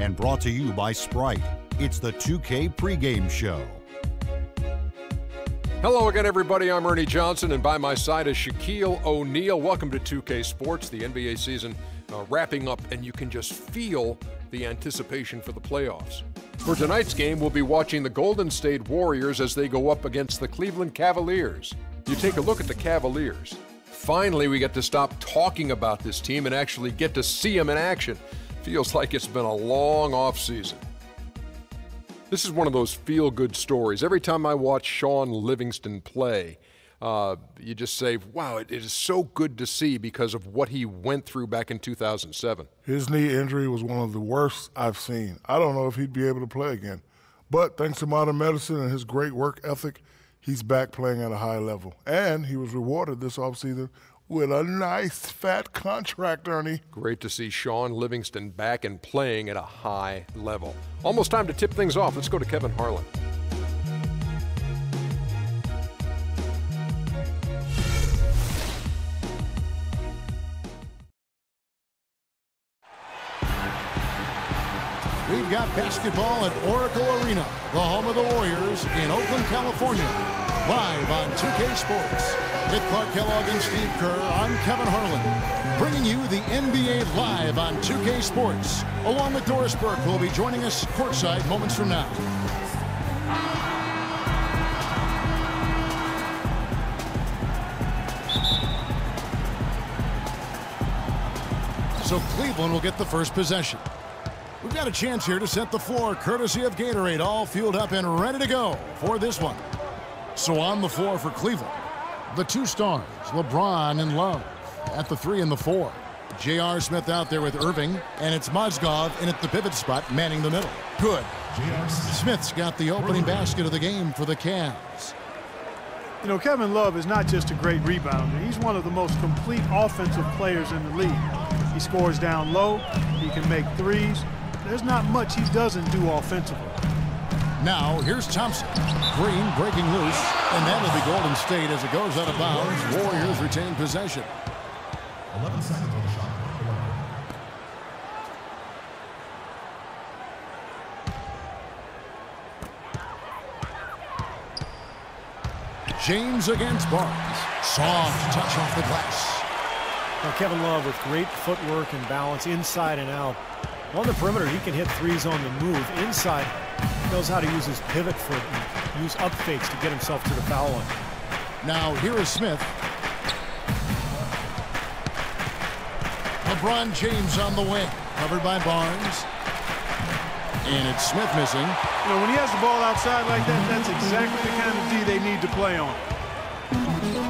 and brought to you by Sprite. It's the 2K pregame show. Hello again, everybody. I'm Ernie Johnson, and by my side is Shaquille O'Neal. Welcome to 2K Sports, the NBA season wrapping up, and you can just feel the anticipation for the playoffs. For tonight's game, we'll be watching the Golden State Warriors as they go up against the Cleveland Cavaliers. You take a look at the Cavaliers. Finally, we get to stop talking about this team and actually get to see them in action. Feels like it's been a long offseason. This is one of those feel-good stories. Every time I watch Sean Livingston play, you just say, wow, it is so good to see because of what he went through back in 2007. His knee injury was one of the worst I've seen. I don't know if he'd be able to play again. But thanks to modern medicine and his great work ethic, he's back playing at a high level. And he was rewarded this offseason with a nice fat contract, Ernie. Great to see Sean Livingston back and playing at a high level. Almost time to tip things off. Let's go to Kevin Harlan. We've got basketball at Oracle Arena, the home of the Warriors in Oakland, California. Live on 2K Sports. With Clark Kellogg and Steve Kerr, I'm Kevin Harlan, bringing you the NBA live on 2K Sports. Along with Doris Burke, who will be joining us courtside moments from now. So Cleveland will get the first possession. We've got a chance here to set the floor, courtesy of Gatorade, all fueled up and ready to go for this one. So on the floor for Cleveland, the two stars, LeBron and Love, at the 3 and the 4. J.R. Smith out there with Irving, and it's Mozgov in at the pivot spot, manning the middle. Good. Smith's got the opening basket of the game for the Cavs. You know, Kevin Love is not just a great rebounder. He's one of the most complete offensive players in the league. He scores down low. He can make threes. There's not much he doesn't do offensively. Now, here's Thompson. Green breaking loose, and that'll be Golden State as it goes out of bounds. Warriors retain possession. 11 seconds on the shot. James against Barnes. Soft touch off the glass. Now, Kevin Love with great footwork and balance inside and out. On the perimeter, he can hit threes on the move. Inside, he knows how to use his pivot foot and use up fakes to get himself to the foul line. Now here is Smith. LeBron James on the wing, covered by Barnes. And it's Smith missing. You know, when he has the ball outside like that, that's exactly the kind of D they need to play on.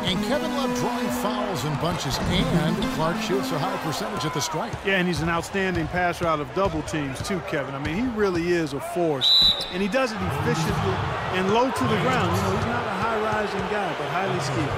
And Kevin Love drawing fouls in bunches, and Clark shoots a high percentage at the strike. Yeah, and he's an outstanding passer out of double teams too, Kevin. I mean, he really is a force, and he does it efficiently and low to the ground. You know, he's not a high-rising guy, but highly skilled.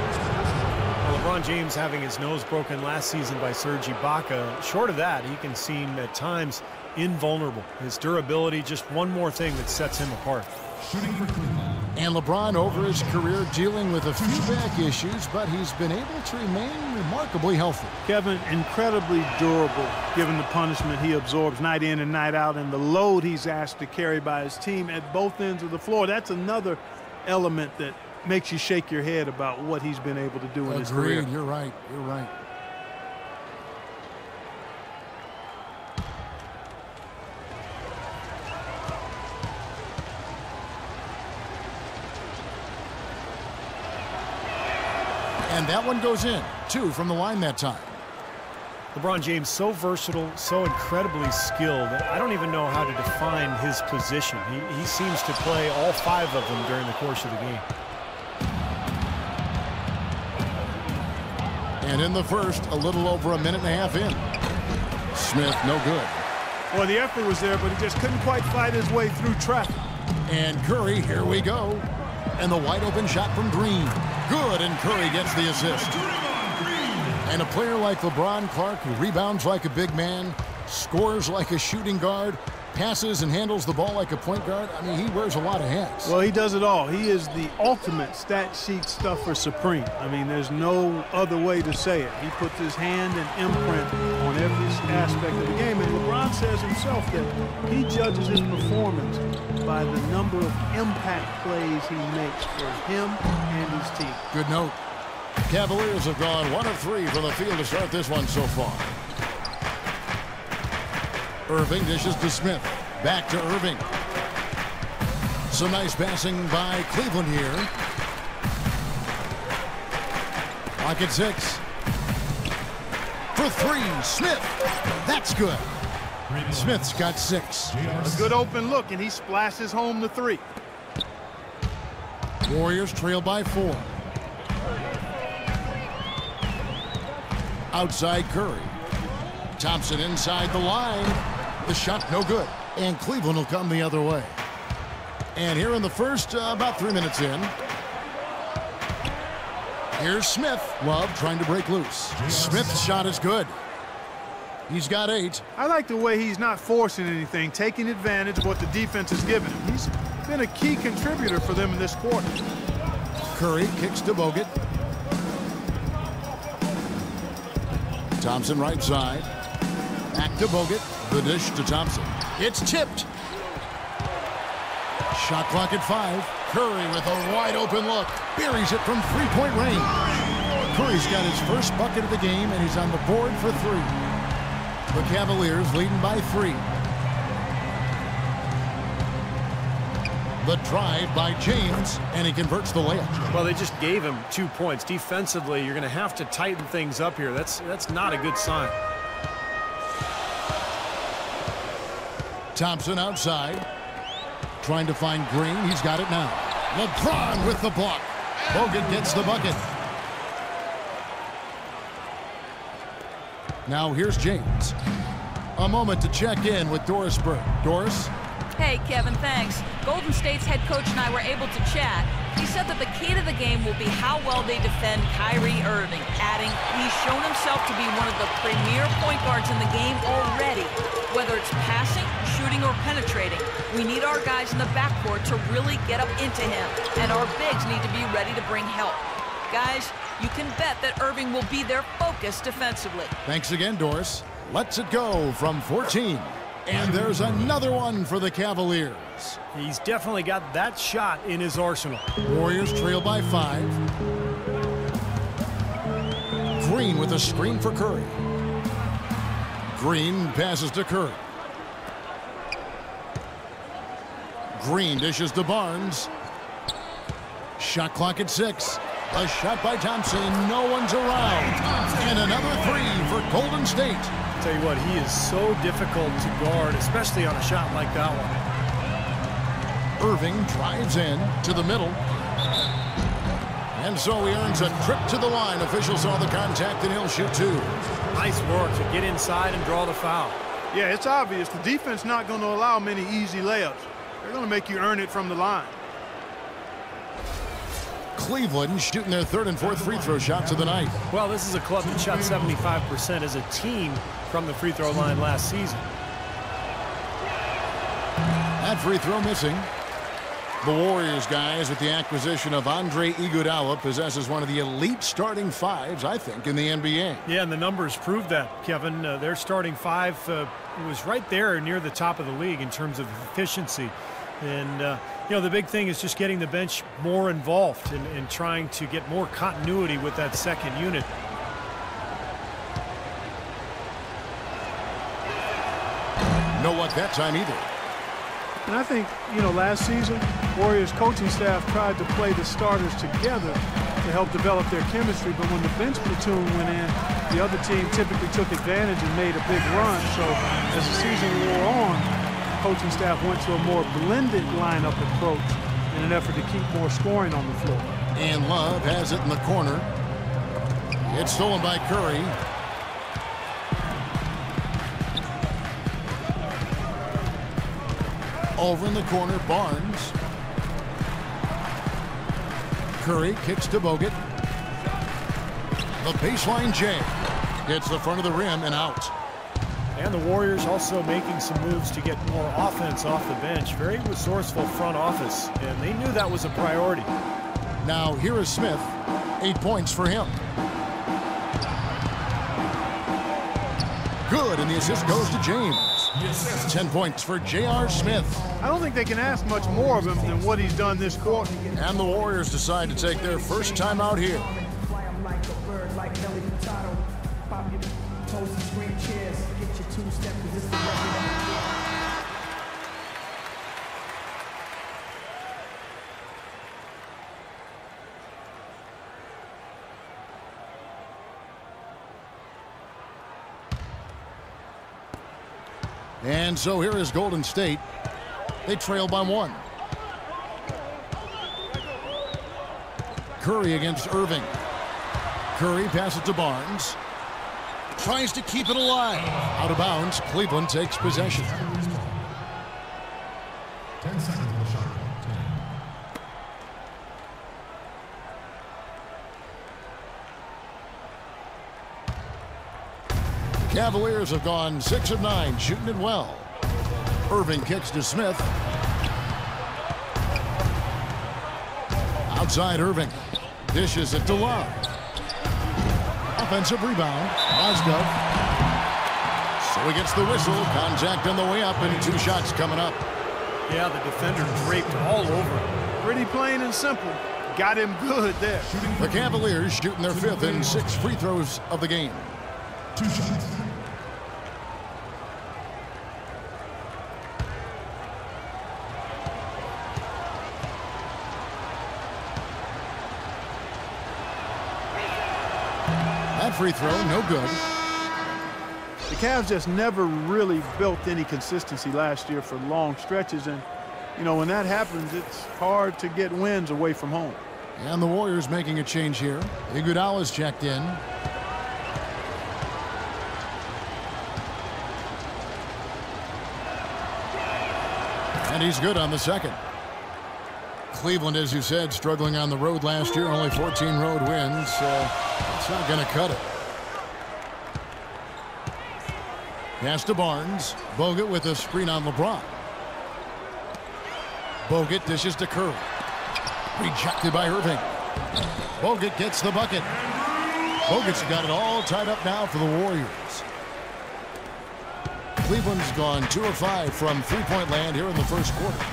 Well, LeBron James having his nose broken last season by Serge Ibaka. Short of that, he can seem at times invulnerable. His durability, just one more thing that sets him apart. Shooting for Cleveland. And LeBron over his career dealing with a few back issues, but he's been able to remain remarkably healthy. Kevin, incredibly durable, given the punishment he absorbs night in and night out and the load he's asked to carry by his team at both ends of the floor. That's another element that makes you shake your head about what he's been able to do in his career. Agreed. You're right. You're right. And that one goes in. 2 from the line that time. LeBron James, so versatile, so incredibly skilled. I don't even know how to define his position. He seems to play all 5 of them during the course of the game. And in the first, a little over a minute and a half in. Smith, no good. Well, the effort was there, but he just couldn't quite fight his way through traffic. And Curry, here we go. And the wide open shot from Green. Good, and Curry gets the assist. And a player like LeBron Clark, who rebounds like a big man, scores like a shooting guard, passes and handles the ball like a point guard. I mean, he wears a lot of hats. Well, he does it all. He is the ultimate stat sheet stuffer supreme. I mean, there's no other way to say it. He puts his hand and imprint on every aspect of the game. And LeBron says himself that he judges his performance by the number of impact plays he makes for him and his team. Good note. Cavaliers have gone 1 of 3 from the field to start this one so far. Irving dishes to Smith. Back to Irving. Some nice passing by Cleveland here. Clock at 6. For 3, Smith. That's good. Smith's got 6. A good open look, and he splashes home the 3. Warriors trail by 4. Outside Curry. Thompson inside the line. The shot no good. And Cleveland will come the other way. And here in the first, about 3 minutes in. Here's Smith. Love trying to break loose. Smith's shot is good. He's got 8. I like the way he's not forcing anything, taking advantage of what the defense has given him. He's been a key contributor for them in this quarter. Curry kicks to Bogut. Thompson right side. Back to Bogut. The dish to Thompson. It's tipped. Shot clock at 5. Curry with a wide open look. Buries it from 3-point range. Curry's got his first bucket of the game, and he's on the board for 3. The Cavaliers leading by 3. The drive by James, and he converts the layup. Well, they just gave him 2 points. Defensively, you're going to have to tighten things up here. That's not a good sign. Thompson outside. Trying to find Green. He's got it now. LeBron with the block. Bogut gets the bucket. Now here's James. A moment to check in with Doris Burke. Doris? Hey, Kevin, thanks. Golden State's head coach and I were able to chat. He said that the key to the game will be how well they defend Kyrie Irving, adding, he's shown himself to be one of the premier point guards in the game already. Whether it's passing, shooting, or penetrating, we need our guys in the backcourt to really get up into him, and our bigs need to be ready to bring help. Guys, you can bet that Irving will be their focus defensively. Thanks again, Doris. Let's it go from 14. And there's another one for the Cavaliers. He's definitely got that shot in his arsenal. Warriors trail by 5. Green with a screen for Curry. Green passes to Curry. Green dishes to Barnes. Shot clock at 6. A shot by Thompson. No one's around. And another 3 for Golden State. Tell you what, he is so difficult to guard, especially on a shot like that one. Irving drives in to the middle. And so he earns a trip to the line. Officials saw the contact, and he'll shoot 2. Nice work to get inside and draw the foul. Yeah, it's obvious. The defense not going to allow many easy layups. They're going to make you earn it from the line. Cleveland shooting their 3rd and 4th free throw shots of the night. Well, this is a club that shot 75% as a team from the free throw line last season. That free throw missing. The Warriors, guys, with the acquisition of Andre Iguodala, possesses one of the elite starting 5s, I think, in the NBA. Yeah, and the numbers prove that, Kevin. Their starting 5 was right there near the top of the league in terms of efficiency. And, you know, the big thing is just getting the bench more involved and trying to get more continuity with that second unit. No luck that time either. And I think, you know, last season, Warriors coaching staff tried to play the starters together to help develop their chemistry. But when the bench platoon went in, the other team typically took advantage and made a big run. So as the season wore on, coaching staff went to a more blended lineup approach in an effort to keep more scoring on the floor. And Love has it in the corner. It's stolen by Curry. Over in the corner, Barnes. Curry kicks to Bogut. The baseline J. Hits the front of the rim and out. And the Warriors also making some moves to get more offense off the bench. Very resourceful front office, and they knew that was a priority. Now here is Smith. 8 points for him. Good, and the assist goes to James. 10 points for J.R. Smith. I don't think they can ask much more of him than what he's done this quarter. And the Warriors decide to take their first time out here. And so here is Golden State. They trail by 1. Curry against Irving. Curry passes to Barnes. Tries to keep it alive. Out of bounds. Cleveland takes possession. 10 seconds on the shot clock. 10. Cavaliers have gone 6 of 9, shooting it well. Irving kicks to Smith. Outside Irving. Dishes it to Love. Offensive rebound. Mozgov. So he gets the whistle. Contact on the way up, and 2 shots coming up. Yeah, the defender draped all over. Pretty plain and simple. Got him good there. The Cavaliers shooting their 5th and 6th free throws of the game. 2 shots. That free throw, no good. The Cavs just never really built any consistency last year for long stretches, and you know, when that happens, it's hard to get wins away from home. And the Warriors making a change here. Iguodala's checked in. And he's good on the second. Cleveland, as you said, struggling on the road last year. Only 14 road wins. It's not going to cut it. Pass to Barnes. Bogut with a screen on LeBron. Bogut dishes to Curry. Rejected by Irving. Bogut gets the bucket. Bogut's got it all tied up now for the Warriors. Cleveland's gone 2 of 5 from three-point land here in the first quarter.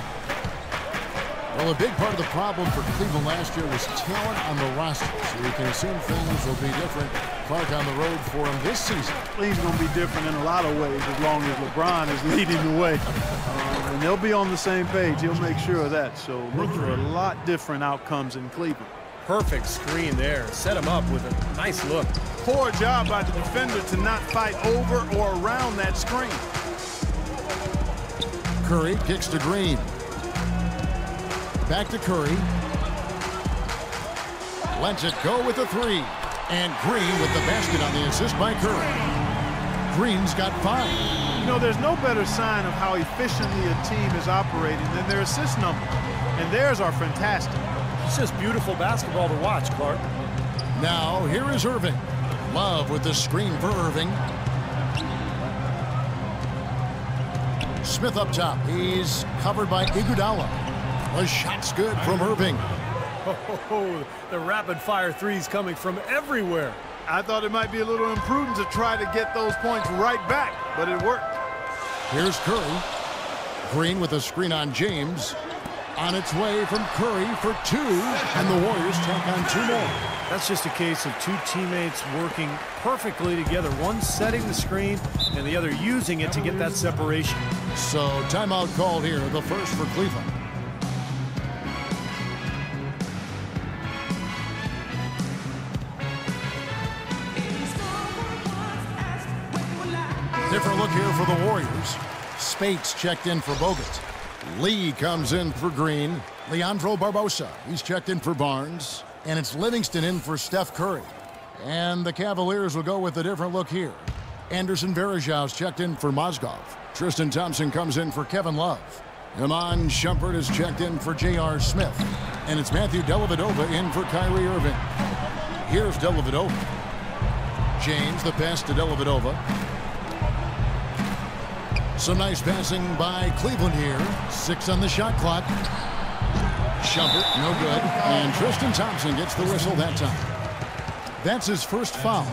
Well, a big part of the problem for Cleveland last year was talent on the roster, so you can assume things will be different. Clark on the road for him this season. Things are going to be different in a lot of ways as long as LeBron is leading the way. And they'll be on the same page. He'll make sure of that. So look for a lot different outcomes in Cleveland. Perfect screen there. Set him up with a nice look. Poor job by the defender to not fight over or around that screen. Curry kicks to Green. Back to Curry. Lets it go with a 3. And Green with the basket on the assist by Curry. Green's got 5. You know, there's no better sign of how efficiently a team is operating than their assist number. And theirs are fantastic. It's just beautiful basketball to watch, Clark. Now, here is Irving. Love with the screen for Irving. Smith up top. He's covered by Iguodala. The shot's good from Irving. Oh, the rapid-fire threes coming from everywhere. I thought it might be a little imprudent to try to get those points right back, but it worked. Here's Curry. Green with a screen on James. On its way from Curry for 2, and the Warriors take on 2 more. That's just a case of 2 teammates working perfectly together, one setting the screen and the other using it to get that separation. So timeout called here, the first for Cleveland. Different look here for the Warriors. Spates checked in for Bogut. Lee comes in for Green. Leandro Barbosa, he's checked in for Barnes. And it's Livingston in for Steph Curry. And the Cavaliers will go with a different look here. Anderson Varejau's checked in for Mozgov. Tristan Thompson comes in for Kevin Love. Iman Shumpert is checked in for J.R. Smith. And it's Matthew Dellavedova in for Kyrie Irving. Here's Dellavedova. James, the pass to Dellavedova. Some nice passing by Cleveland here. 6 on the shot clock. Shoved it, no good. And Tristan Thompson gets the whistle that time. That's his first foul.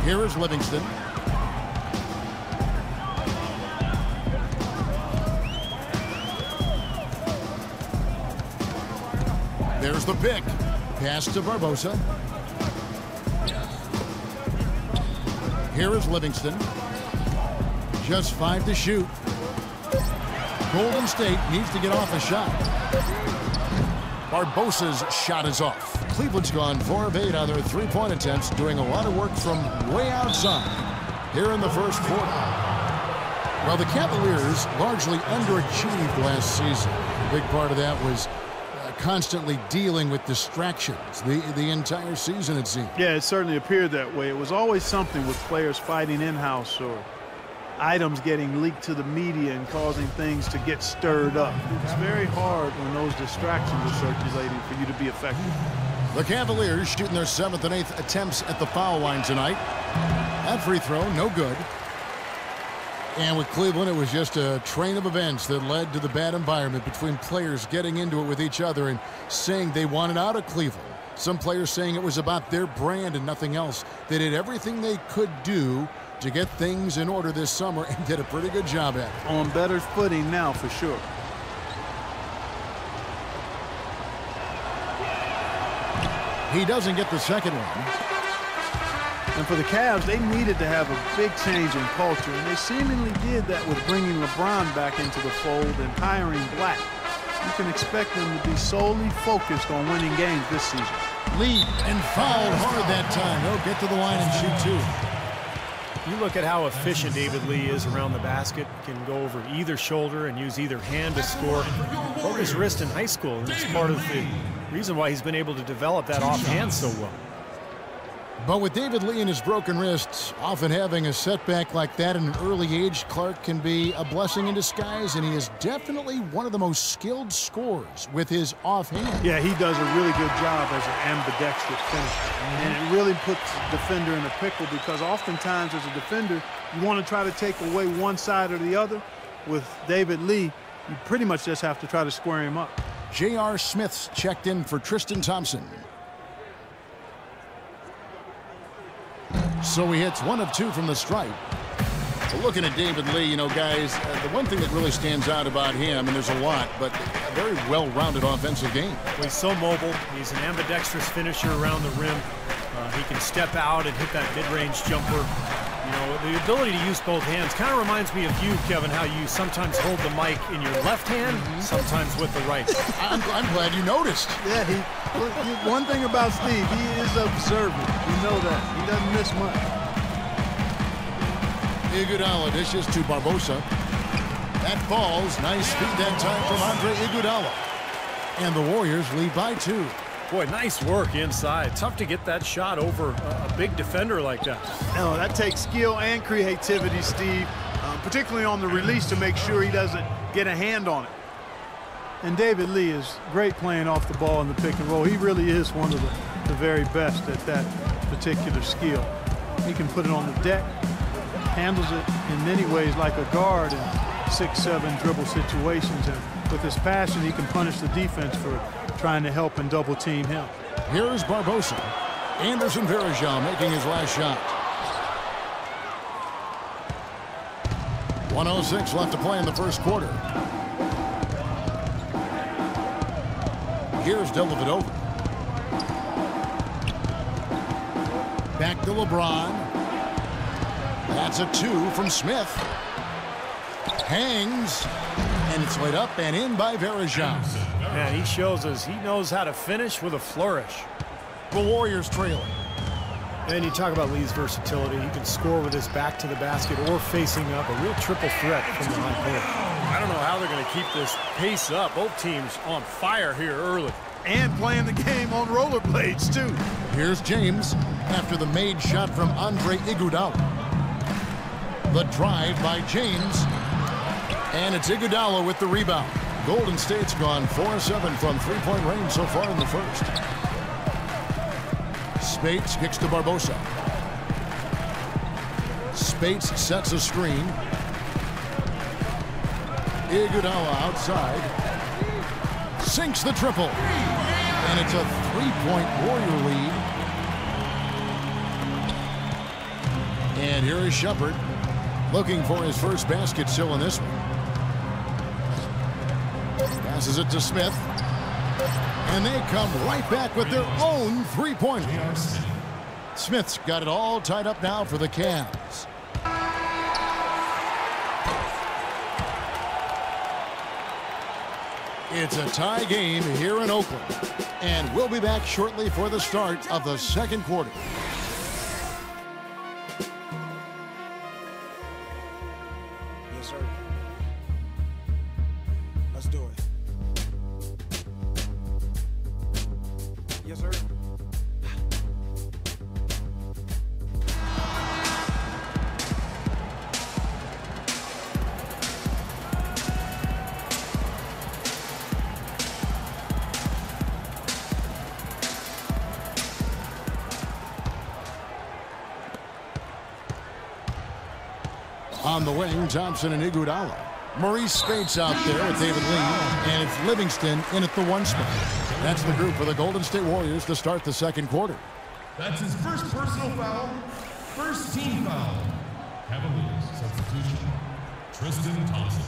Here is Livingston. There's the pick. Pass to Barbosa. Here is Livingston. Just 5 to shoot. Golden State needs to get off a shot. Barbosa's shot is off. Cleveland's gone 4 of 8 on their 3-point attempts, doing a lot of work from way outside here in the first quarter. Well, the Cavaliers largely underachieved last season. A big part of that was constantly dealing with distractions the entire season, it seemed. Yeah, it certainly appeared that way. It was always something with players fighting in-house or items getting leaked to the media and causing things to get stirred up. It's very hard when those distractions are circulating for you to be effective. The Cavaliers shooting their 7th and 8th attempts at the foul line tonight. That free throw, no good. And with Cleveland, it was just a train of events that led to the bad environment between players getting into it with each other and saying they wanted out of Cleveland. Some players saying it was about their brand and nothing else. They did everything they could do to get things in order this summer and did a pretty good job at it. On better footing now, for sure. He doesn't get the second one. And for the Cavs, they needed to have a big change in culture, and they seemingly did that with bringing LeBron back into the fold and hiring Black. You can expect them to be solely focused on winning games this season. Lee and fouled hard that time. He'll get to the line and shoot 2. You look at how efficient David Lee is around the basket. Can go over either shoulder and use either hand to score. Broke his wrist in high school, and it's part of the reason why he's been able to develop that offhand so well. But with David Lee and his broken wrists, often having a setback like that at an early age, Clark can be a blessing in disguise, and he is definitely one of the most skilled scorers with his offhand. Yeah, he does a really good job as an ambidextrous finisher. And it really puts the defender in a pickle because oftentimes as a defender, you want to try to take away one side or the other. With David Lee, you pretty much just have to try to square him up. J.R. Smith's checked in for Tristan Thompson. So he hits 1 of 2 from the stripe. Well, looking at David Lee, you know, guys, the one thing that really stands out about him, and there's a lot, but a very well-rounded offensive game. Well, he's so mobile. He's an ambidextrous finisher around the rim. He can step out and hit that mid-range jumper. You know, the ability to use both hands kind of reminds me of you, Kevin, how you sometimes hold the mic in your left hand, sometimes with the right. I'm glad you noticed. Yeah, one thing about Steve, he is observant. You know that. He doesn't miss much. Iguodala dishes to Barbosa. That falls. Nice speed that time from Andre Iguodala. And the Warriors lead by 2. Boy, nice work inside. Tough to get that shot over a big defender like that. No, that takes skill and creativity, Steve, particularly on the release to make sure he doesn't get a hand on it. And David Lee is great playing off the ball in the pick and roll. He really is one of the very best at that particular skill. He can put it on the deck, handles it in many ways like a guard in 6-7 dribble situations. And with his passion, he can punish the defense for trying to help and double team him. Here is Barbosa. Anderson Varejao making his last shot. 1:06 left to play in the first quarter. Here's Dellavedova. Back to LeBron. That's a 2 from Smith. Hangs. And it's laid up and in by Varejao. Man, he shows us he knows how to finish with a flourish. The Warriors trailing. And you talk about Lee's versatility. He can score with his back to the basket or facing up. A real triple threat from the high post. I don't know how they're going to keep this pace up. Both teams on fire here early. And playing the game on rollerblades, too. Here's James after the made shot from Andre Iguodala. The drive by James. And it's Iguodala with the rebound. Golden State's gone 4-7 from 3-point range so far in the first. Spates kicks to Barbosa. Spates sets a screen. Iguodala outside. Sinks the triple. And it's a 3-point Warrior lead. And here is Shepard looking for his first basket still in this one. Passes it to Smith. And they come right back with their own three-pointer. Smith's got it all tied up now for the Cavs. It's a tie game here in Oakland. And we'll be back shortly for the start of the second quarter. Yes, sir. Let's do it. Yes, sir. On the wing, Thompson and Iguodala. Maurice Spates out there with David Lee, and it's Livingston in at the 1 spot. That's the group for the Golden State Warriors to start the second quarter. That's his first personal foul, first team foul. Cavaliers substitution, Tristan Thompson.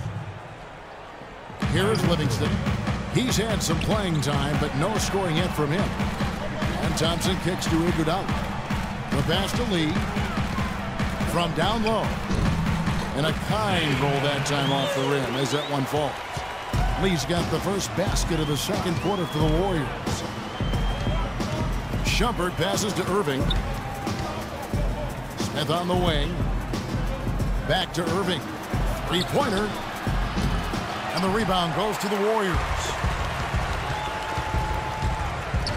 Here is Livingston. He's had some playing time, but no scoring yet from him. And Thompson kicks to Iguodala. The pass to Lee. From down low. And a kind roll that time off the rim as that one falls. Lee's got the first basket of the second quarter for the Warriors. Shumpert passes to Irving. Smith on the wing. Back to Irving. Three-pointer. And the rebound goes to the Warriors.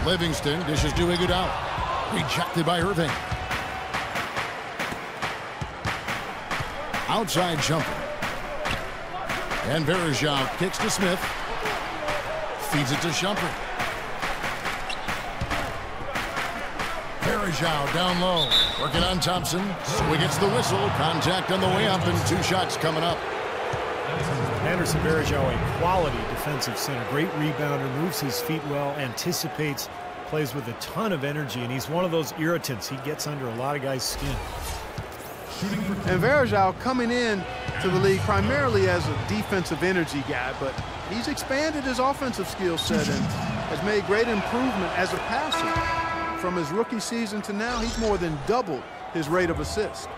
Livingston dishes to Iguodala. Rejected by Irving. Outside jumper. And Verjao kicks to Smith. Feeds it to Shumpert. Verjao down low. Working on Thompson. So he gets the whistle. Contact on the way up and 2 shots coming up. Anderson Verjao, a quality defensive center. Great rebounder, moves his feet well, anticipates, plays with a ton of energy, and he's one of those irritants. He gets under a lot of guys' skin. And Verjao coming in to the league primarily as a defensive energy guy, but he's expanded his offensive skill set and has made great improvement as a passer. From his rookie season to now, he's more than doubled his rate of assist.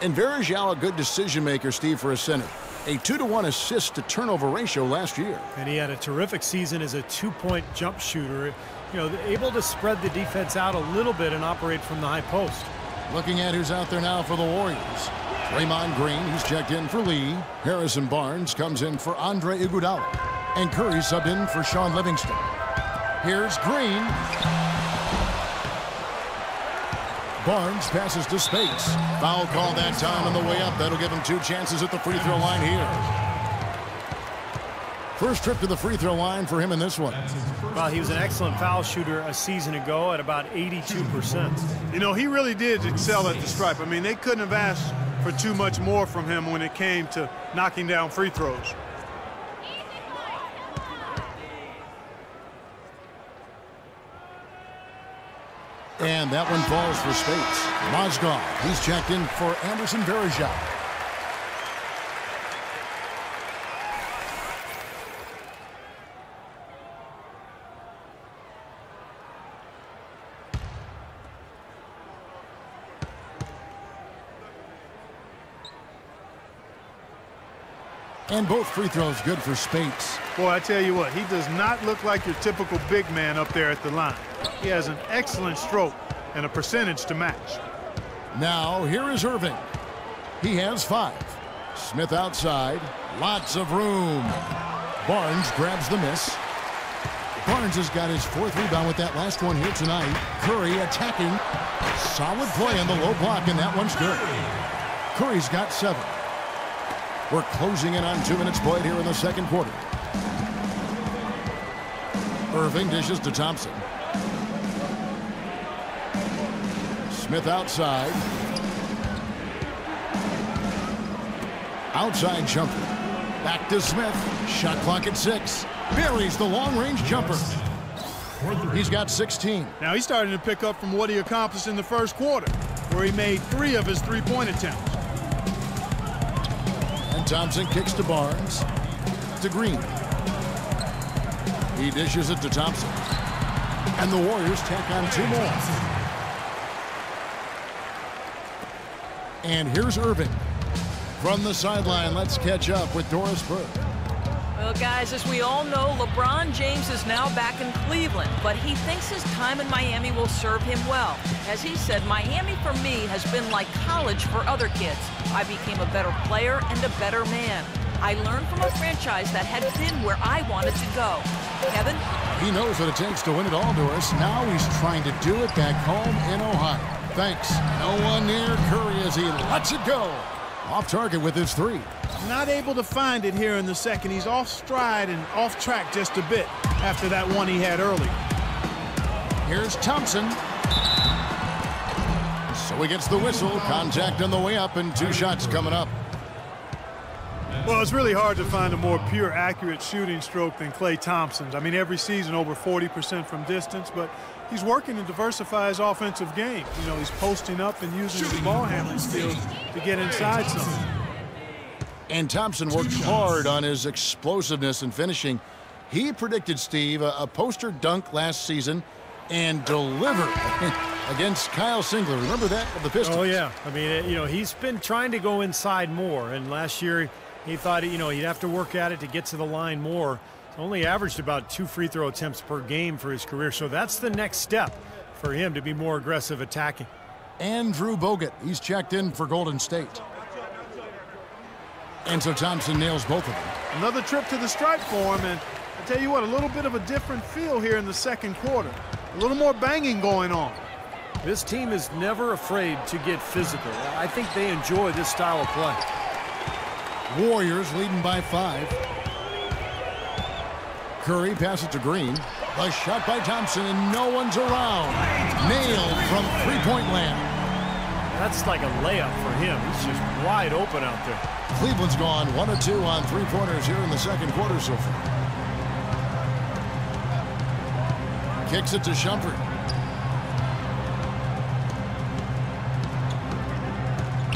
And Verjao, a good decision maker, Steve, for a center. A 2-to-1 assist to turnover ratio last year. And he had a terrific season as a 2-point jump shooter. You know, able to spread the defense out a little bit and operate from the high post. Looking at who's out there now for the Warriors. Draymond Green, he's checked in for Lee. Harrison Barnes comes in for Andre Iguodala. And Curry subbed in for Sean Livingston. Here's Green. Barnes passes to Spates. Foul call that time on the way up. That'll give him 2 chances at the free throw line here. First trip to the free throw line for him in this one. Well, he was an excellent foul shooter a season ago at about 82%. You know, he really did excel at the stripe. I mean, they couldn't have asked for too much more from him when it came to knocking down free throws. And that one falls for Spates. Mozgov, he's checked in for Anderson Verjao. And both free throws good for Spates. Boy, I tell you what, he does not look like your typical big man up there at the line. He has an excellent stroke and a percentage to match. Now, here is Irving. He has 5. Smith outside. Lots of room. Barnes grabs the miss. Barnes has got his 4th rebound with that last one here tonight. Curry attacking. Solid play on the low block, and that one's good. Curry's got 7. We're closing in on 2 minutes played here in the second quarter. Irving dishes to Thompson. Smith outside. Outside jumper. Back to Smith. Shot clock at 6. Buries the long-range jumper. He's got 16. Now he's starting to pick up from what he accomplished in the first quarter, where he made 3 of his three-point attempts. And Thompson kicks to Barnes. To Green. He dishes it to Thompson. And the Warriors take on 2 more. And here's Irving. From the sideline, let's catch up with Doris Burke. Well, guys, as we all know, LeBron James is now back in Cleveland, but he thinks his time in Miami will serve him well. As he said, Miami for me has been like college for other kids. I became a better player and a better man. I learned from a franchise that had been where I wanted to go. Kevin? He knows what it takes to win it all, Doris. Now he's trying to do it back home in Ohio. Thanks. No one near Curry as he lets it go. Off target with his 3. Not able to find it here in the second. He's off stride and off track just a bit after that one he had early. Here's Thompson. So he gets the whistle. Contact on the way up and 2 shots coming up. Well, it's really hard to find a more pure, accurate shooting stroke than Klay Thompson's. I mean, every season over 40% from distance, but he's working to diversify his offensive game. You know, he's posting up and using his ball handling skills to get inside something. And Thompson worked hard on his explosiveness and finishing. He predicted, Steve, a poster dunk last season and delivered against Kyle Singler. Remember that of the Pistons? Oh, yeah. I mean, you know, he's been trying to go inside more, and last year he thought, you know, he'd have to work at it to get to the line more. Only averaged about 2 free throw attempts per game for his career, so that's the next step for him to be more aggressive attacking. Andrew Bogut, he's checked in for Golden State. And so Thompson nails both of them. Another trip to the stripe for him, and I tell you what, a little bit of a different feel here in the second quarter. A little more banging going on. This team is never afraid to get physical. I think they enjoy this style of play. Warriors leading by 5. Curry passes to Green. A shot by Thompson, and no one's around. Nailed from three-point land. That's like a layup for him. He's just wide open out there. Cleveland's gone 1 of 2 on three-pointers here in the second quarter so far. Kicks it to Shumpert.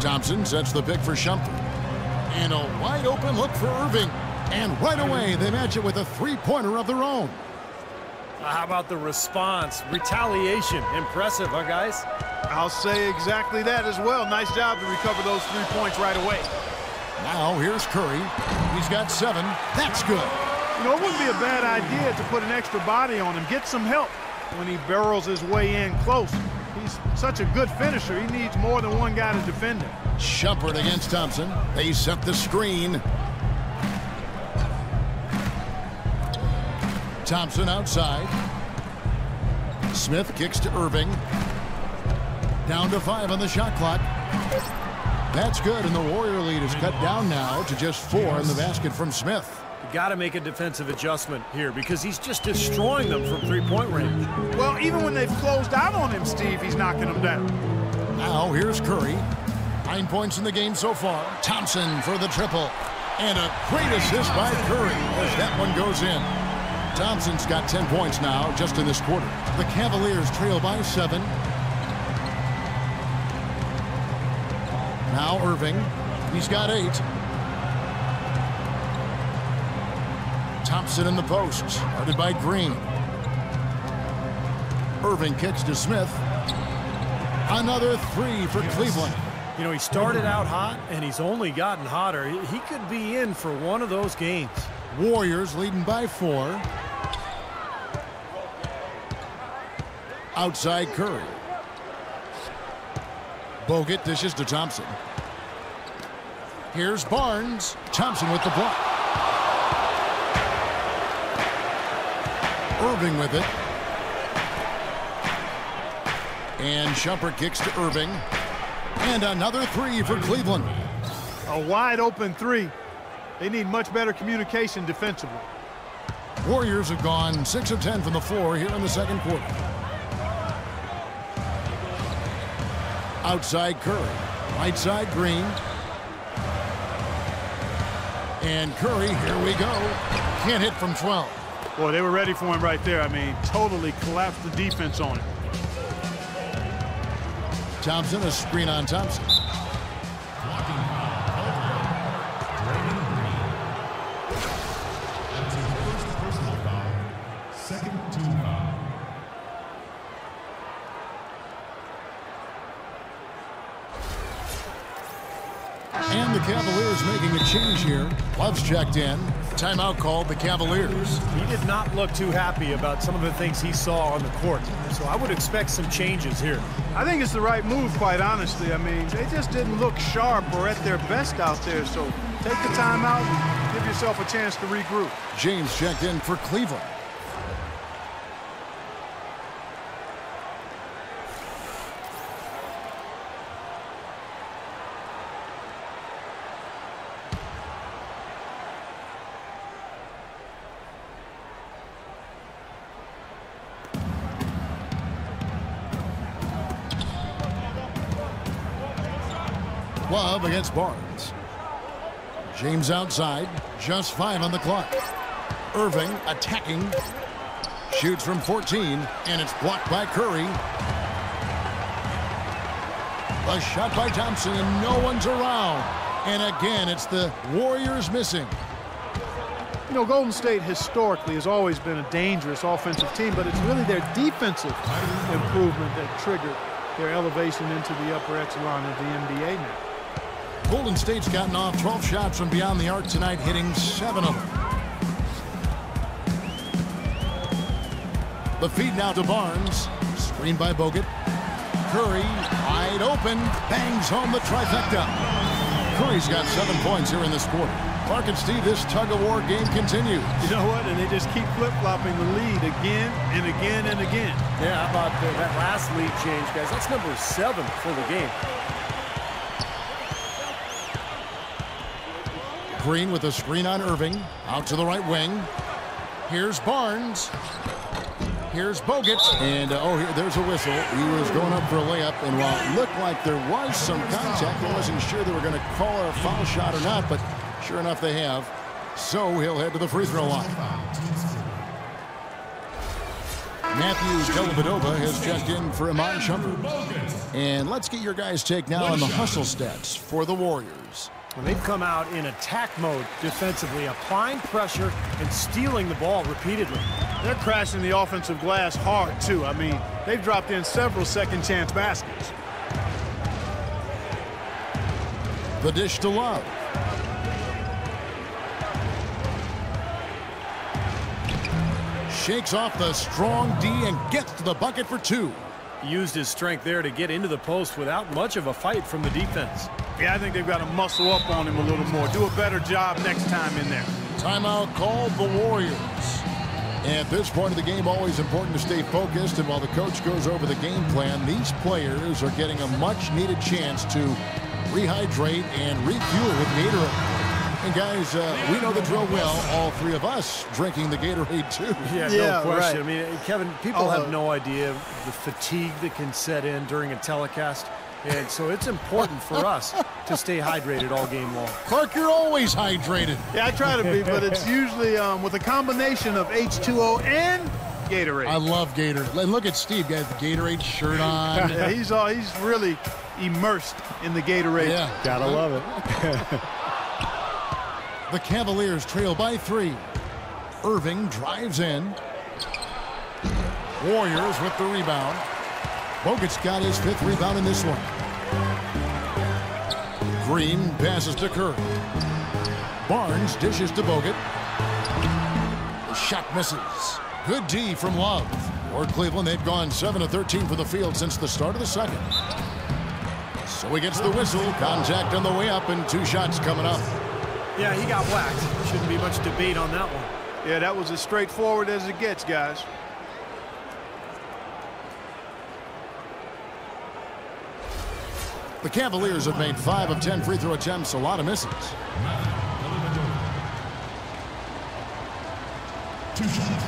Thompson sets the pick for Shumpert. And a wide open look for Irving. And right away, they match it with a three-pointer of their own. How about the response? Retaliation. Impressive, huh, guys? I'll say exactly that as well. Nice job to recover those 3 points right away. Now here's Curry. He's got 7. That's good. You know, it wouldn't be a bad idea to put an extra body on him. Get some help when he barrels his way in close. He's such a good finisher. He needs more than one guy to defend him. Shumpert against Thompson. They set the screen. Thompson outside. Smith kicks to Irving. Down to 5 on the shot clock. That's good, and the Warrior lead is cut down now to just 4 in the basket from Smith. You got to make a defensive adjustment here because he's just destroying them from three-point range. Well, even when they've closed out on him, Steve, he's knocking them down. Now here's Curry. 9 points in the game so far. Thompson for the triple. And a great assist by Curry as that one goes in. Thompson's got 10 points now just in this quarter. The Cavaliers trail by 7. Now Irving. He's got 8. Thompson in the post. Guarded by Green. Irving kicks to Smith. Another 3 for Cleveland. You know, he started out hot, and he's only gotten hotter. He could be in for one of those games. Warriors leading by 4. Outside Curry. Bogut dishes to Thompson. Here's Barnes. Thompson with the block. Irving with it. And Shumpert kicks to Irving. And another 3 for Cleveland. A wide open 3. They need much better communication defensively. Warriors have gone 6 of 10 from the floor here in the second quarter. Outside Curry. Right side Green. And Curry, here we go. Can't hit from 12. Boy, they were ready for him right there. I mean, totally collapsed the defense on him. Thompson, a screen on Thompson. Blocking foul. Draymond Green. That's his first personal foul. Second team foul. And the Cavaliers making a change here. Love's checked in. Timeout called the Cavaliers. He did not look too happy about some of the things he saw on the court. So I would expect some changes here. I think it's the right move, quite honestly. I mean, they just didn't look sharp or at their best out there. So take the timeout and give yourself a chance to regroup. James checked in for Cleveland. Love against Barnes. James outside. Just 5 on the clock. Irving attacking. Shoots from 14, and it's blocked by Curry. A shot by Thompson, and no one's around. And again, it's the Warriors missing. You know, Golden State historically has always been a dangerous offensive team, but it's really their defensive improvement that triggered their elevation into the upper echelon of the NBA now. Golden State's gotten off 12 shots from beyond the arc tonight, hitting 7 of them. The feed now to Barnes. Screened by Bogut. Curry, wide open, bangs home the trifecta. Curry's got 7 points here in this quarter. Clark and Steve, this tug-of-war game continues. You know what? And they just keep flip-flopping the lead again and again and again. Yeah, how about that last lead change, guys? That's number 7 for the game. Green with a screen on Irving. Out to the right wing. Here's Barnes. Here's Bogut. And, there's a whistle. He was going up for a layup. And while it looked like there was some contact, I wasn't sure they were going to call it a foul shot or not. But sure enough, they have. So he'll head to the free throw line. Matthew Dellavedova has checked in for Iman Shumpert. And let's get your guys' take now on the hustle stats for the Warriors. Well, they've come out in attack mode defensively, applying pressure and stealing the ball repeatedly. They're crashing the offensive glass hard, too. I mean, they've dropped in several second-chance baskets. The dish to Love. Shakes off the strong D and gets to the bucket for 2. He used his strength there to get into the post without much of a fight from the defense. Yeah, I think they've got to muscle up on him a little more. Do a better job next time in there. Timeout called the Warriors. At this point of the game, always important to stay focused. And while the coach goes over the game plan, these players are getting a much-needed chance to rehydrate and refuel with Gatorade. And guys, we know the drill well, all 3 of us drinking the Gatorade too. Yeah, no question. Right. I mean, Kevin, people have no idea the fatigue that can set in during a telecast. And so it's important for us to stay hydrated all game long. Clark, you're always hydrated. Yeah, I try to be, but it's usually with a combination of H2O and Gatorade. I love Gatorade. And look at Steve, got the Gatorade shirt on. Yeah, he's really immersed in the Gatorade. Yeah. Gotta love it. The Cavaliers trail by 3. Irving drives in. Warriors with the rebound. Bogut's got his 5th rebound in this one. Green passes to Curry. Barnes dishes to Bogut. The shot misses. Good D from Love. For Cleveland, they've gone 7 of 13 from the field since the start of the second. So he gets the whistle. Contact on the way up and 2 shots coming up. Yeah, he got whacked. Shouldn't be much debate on that one. Yeah, that was as straightforward as it gets, guys. The Cavaliers have made 5 of 10 free throw attempts, a lot of misses. 2 shots.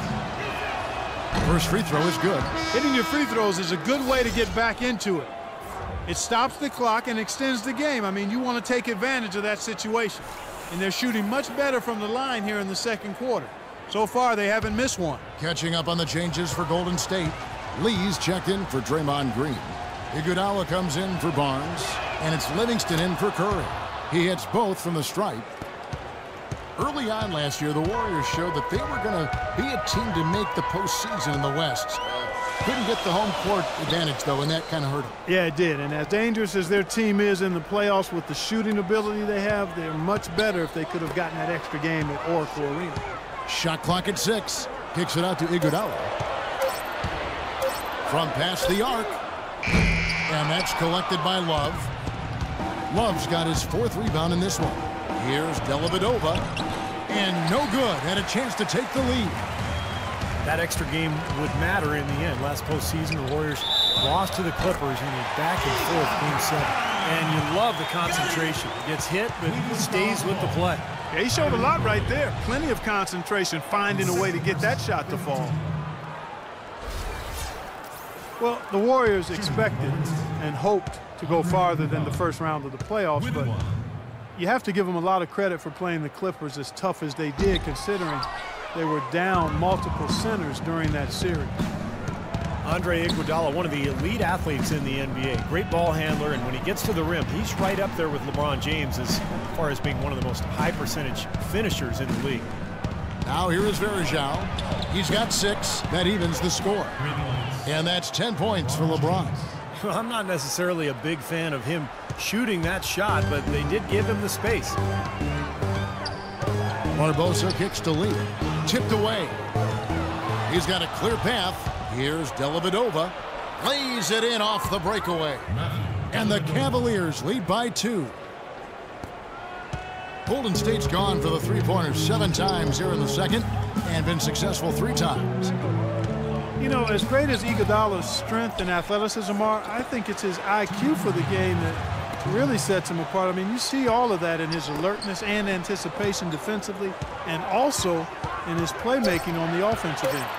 First free throw is good. Hitting your free throws is a good way to get back into it. It stops the clock and extends the game. I mean, you want to take advantage of that situation. And they're shooting much better from the line here in the second quarter. So far, they haven't missed one. Catching up on the changes for Golden State. Lee's checked in for Draymond Green. Iguodala comes in for Barnes. And it's Livingston in for Curry. He hits both from the stripe. Early on last year, the Warriors showed that they were going to be a team to make the postseason in the West. Couldn't get the home court advantage, though, and that kind of hurt them. Yeah, it did. And as dangerous as their team is in the playoffs with the shooting ability they have, they're much better if they could have gotten that extra game at Oracle Arena. Shot clock at 6. Kicks it out to Iguodala. From past the arc. And that's collected by Love. Love's got his 4th rebound in this one. Here's Dellavedova. And no good. Had a chance to take the lead. That extra game would matter in the end. Last postseason, the Warriors lost to the Clippers in a back-and-forth Game 7. And you love the concentration. Gets hit, but stays with the play. Yeah, he showed a lot right there. Plenty of concentration, finding a way to get that shot to fall. Well, the Warriors expected and hoped to go farther than the first round of the playoffs, but you have to give them a lot of credit for playing the Clippers as tough as they did, considering they were down multiple centers during that series. Andre Iguodala, one of the elite athletes in the NBA. Great ball handler, and when he gets to the rim, he's right up there with LeBron James as far as being one of the most high-percentage finishers in the league. Now here is Verjao. He's got 6. That evens the score. And that's 10 points for LeBron. I'm not necessarily a big fan of him shooting that shot, but they did give him the space. Barbosa kicks to Lee. Tipped away. He's got a clear path. Here's Dellavedova. Lays it in off the breakaway. And the Cavaliers lead by 2. Golden State's gone for the three-pointers 7 times here in the second and been successful 3 times. You know, as great as Iguodala's strength and athleticism are, I think it's his IQ for the game that really sets him apart. I mean, you see all of that in his alertness and anticipation defensively, and also in his playmaking on the offensive end.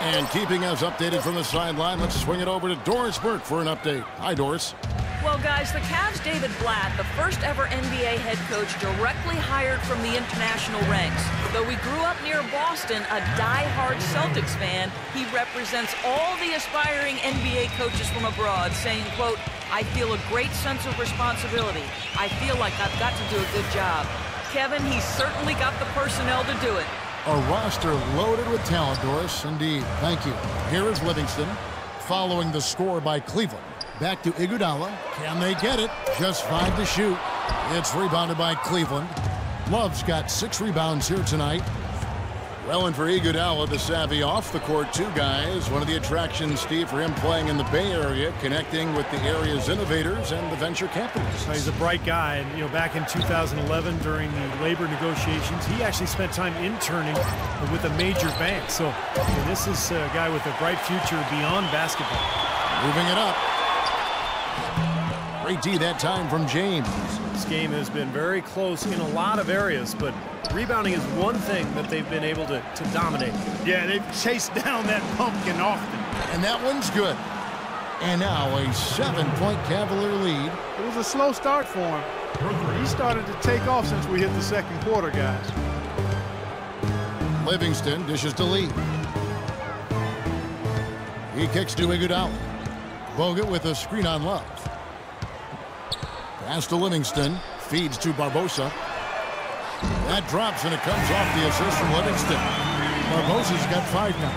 And keeping us updated from the sideline, let's swing it over to Doris Burke for an update. Hi, Doris. Well, guys, the Cavs' David Blatt, the first ever NBA head coach directly hired from the international ranks. Though he grew up near Boston, a die-hard Celtics fan, he represents all the aspiring NBA coaches from abroad, saying, quote, "I feel a great sense of responsibility. I feel like I've got to do a good job." Kevin, he's certainly got the personnel to do it. A roster loaded with talent, Doris. Indeed. Thank you. Here is Livingston, following the score by Cleveland. Back to Iguodala. Can they get it? Just 5 to shoot. It's rebounded by Cleveland. Love's got 6 rebounds here tonight. Well, and for Iguodala, the savvy off-the-court 2 guys. One of the attractions, Steve, for him playing in the Bay Area, connecting with the area's innovators and the venture capitalists. He's a bright guy, and you know, back in 2011 during the labor negotiations, he actually spent time interning with a major bank. So this is a guy with a bright future beyond basketball. Moving it up. Great D that time from James. This game has been very close in a lot of areas, but rebounding is one thing that they've been able to dominate. Yeah, they've chased down that pumpkin often. And that one's good. And now a 7-point Cavalier lead. It was a slow start for him. He started to take off since we hit the second quarter, guys. Livingston dishes to Lee. He kicks to Iguodala. Bogut with a screen on Love. Pass to Livingston. Feeds to Barbosa. That drops, and it comes off the assist from Livingston. Barbosa's got 5 now.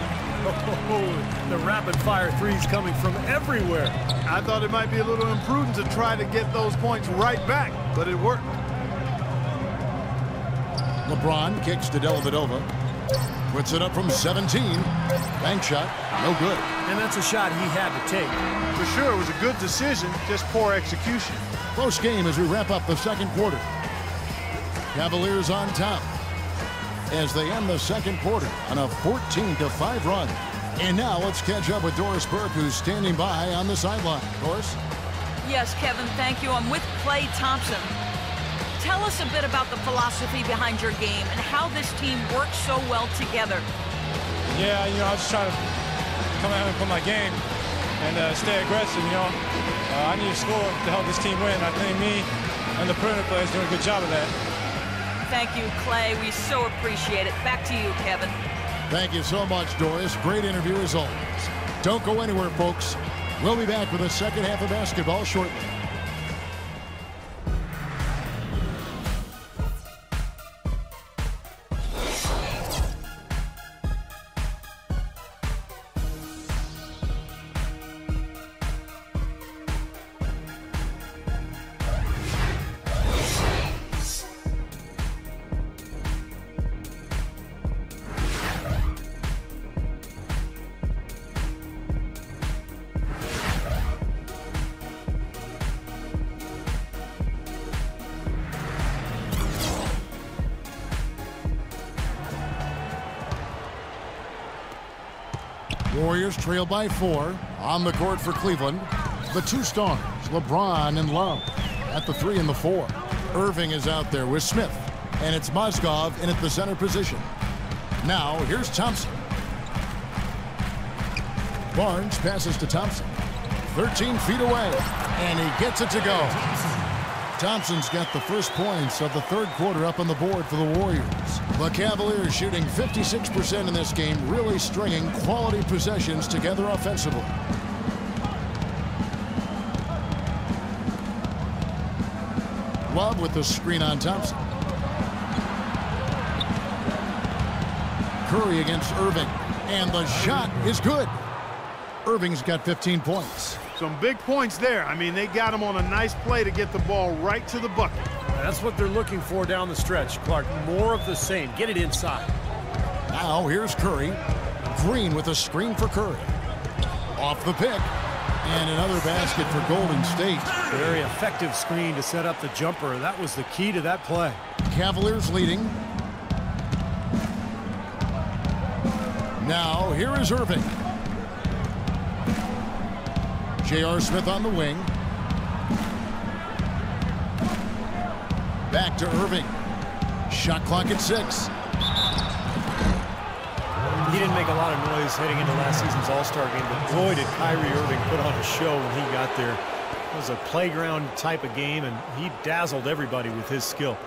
Oh, the rapid-fire threes coming from everywhere. I thought it might be a little imprudent to try to get those points right back, but it worked. LeBron kicks to Dellavedova. Puts it up from 17. Bank shot, no good. And that's a shot he had to take. For sure, it was a good decision, just poor execution. Close game as we wrap up the second quarter. Cavaliers on top as they end the second quarter on a 14-5 run. And now let's catch up with Doris Burke, who's standing by on the sideline. Doris? Yes, Kevin, thank you. I'm with Klay Thompson. Tell us a bit about the philosophy behind your game and how this team works so well together. Yeah, you know, I was trying to come out and put my game. and stay aggressive, you know. I need to score to help this team win. I think me and the perimeter players doing a good job of that. Thank you, Clay. We so appreciate it. Back to you, Kevin. Thank you so much, Doris. Great interview as always. Don't go anywhere, folks. We'll be back with the second half of basketball shortly. Warriors trail by 4. On the court for Cleveland, the 2 stars, LeBron and Love. At the 3 and the 4, Irving is out there with Smith. And it's Mozgov in at the center position. Now, here's Thompson. Barnes passes to Thompson. 13 feet away, and he gets it to go. Thompson's got the first points of the third quarter up on the board for the Warriors. The Cavaliers shooting 56% in this game, really stringing quality possessions together offensively. Love with the screen on Thompson. Curry against Irving, and the shot is good. Irving's got 15 points. Some big points there. I mean, they got him on a nice play to get the ball right to the bucket. That's what they're looking for down the stretch, Clark. More of the same. Get it inside. Now here's Curry. Green with a screen for Curry. Off the pick. And another basket for Golden State. Very effective screen to set up the jumper. That was the key to that play. Cavaliers leading. Now here is Irving. J.R. Smith on the wing. Back to Irving. Shot clock at 6. He didn't make a lot of noise heading into last season's All-Star game, but boy, did Kyrie Irving put on a show when he got there. It was a playground type of game, and he dazzled everybody with his skill.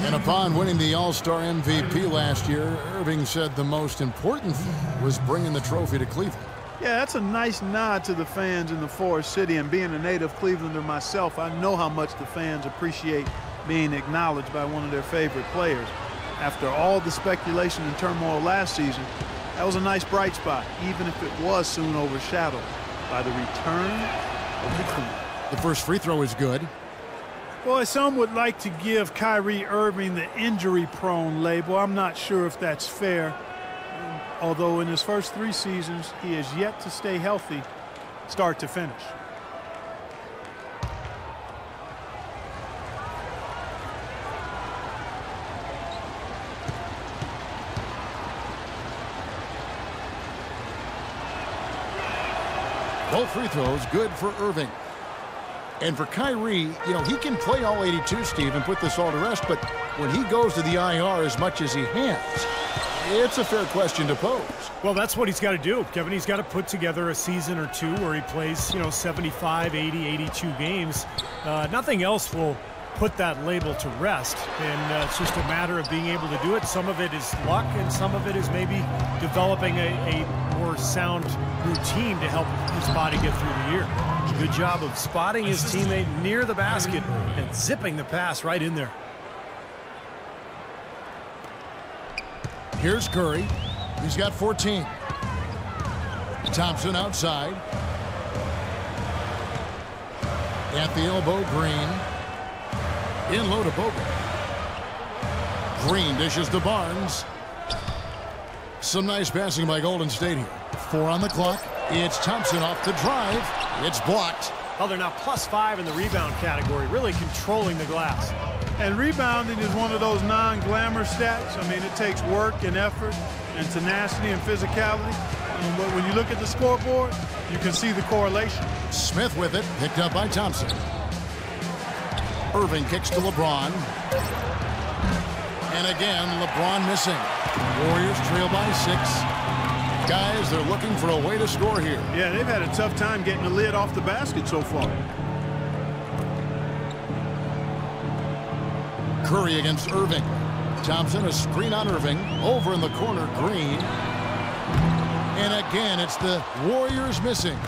And upon winning the All-Star MVP last year, Irving said the most important thing was bringing the trophy to Cleveland. Yeah, that's a nice nod to the fans in the Forest City, and being a native Clevelander myself, I know how much the fans appreciate being acknowledged by one of their favorite players. After all the speculation and turmoil last season, that was a nice bright spot, even if it was soon overshadowed by the return of the Queen. The first free throw is good. Boy, some would like to give Kyrie Irving the injury-prone label. I'm not sure if that's fair. Although in his first 3 seasons, he has yet to stay healthy start to finish. Both free throws good for Irving. And for Kyrie, you know, he can play all 82, Steve, and put this all to rest, but when he goes to the IR as much as he has, it's a fair question to pose. Well, that's what he's got to do, Kevin. He's got to put together a season or 2 where he plays, you know, 75, 80, 82 games. Nothing else will put that label to rest, and it's just a matter of being able to do it. Some of it is luck, and some of it is maybe developing a more sound routine to help his body get through the year. Good job of spotting his teammate near the basket and zipping the pass right in there. Here's Curry. He's got 14. Thompson outside. At the elbow, Green. In low to Bogut. Green dishes to Barnes. Some nice passing by Golden State here. 4 on the clock. It's Thompson off the drive. It's blocked. Oh, they're now +5 in the rebound category, really controlling the glass. And rebounding is one of those non-glamour stats. I mean, it takes work and effort and tenacity and physicality. But when you look at the scoreboard, you can see the correlation. Smith with it, picked up by Thompson. Irving kicks to LeBron. And again, LeBron missing. Warriors trail by 6. Guys, they're looking for a way to score here. Yeah, they've had a tough time getting the lid off the basket so far. Curry against Irving. Thompson, a screen on Irving. Over in the corner, Green. And again, it's the Warriors missing.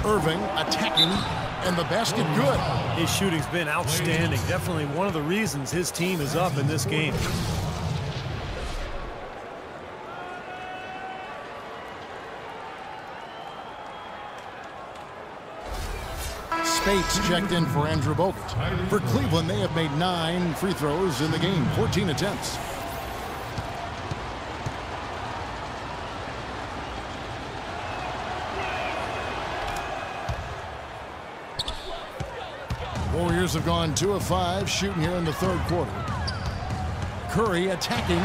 Irving attacking, and the basket good. His shooting's been outstanding. Definitely one of the reasons his team is up in this game. Spates checked in for Andrew Bogut. For Cleveland, they have made 9 free throws in the game, 14 attempts. Warriors have gone 2 of 5 shooting here in the third quarter. Curry attacking.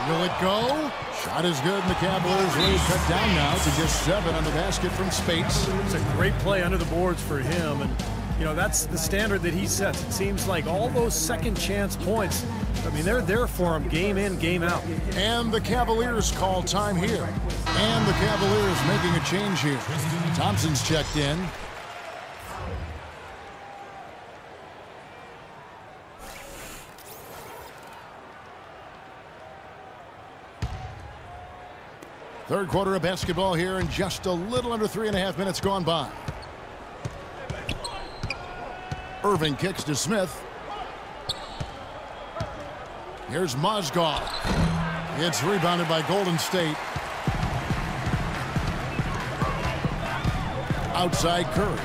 Will it go? Shot is good, and the Cavaliers lead cut down now to just 7 on the basket from Spates. It's a great play under the boards for him, and you know that's the standard that he sets. It seems like all those second chance points, I mean, they're there for him game in, game out. And the Cavaliers call time here. And the Cavaliers making a change here. Thompson's checked in. Third quarter of basketball here, and just a little under 3.5 minutes gone by. Irving kicks to Smith. Here's Mozgov. It's rebounded by Golden State. Outside Curry.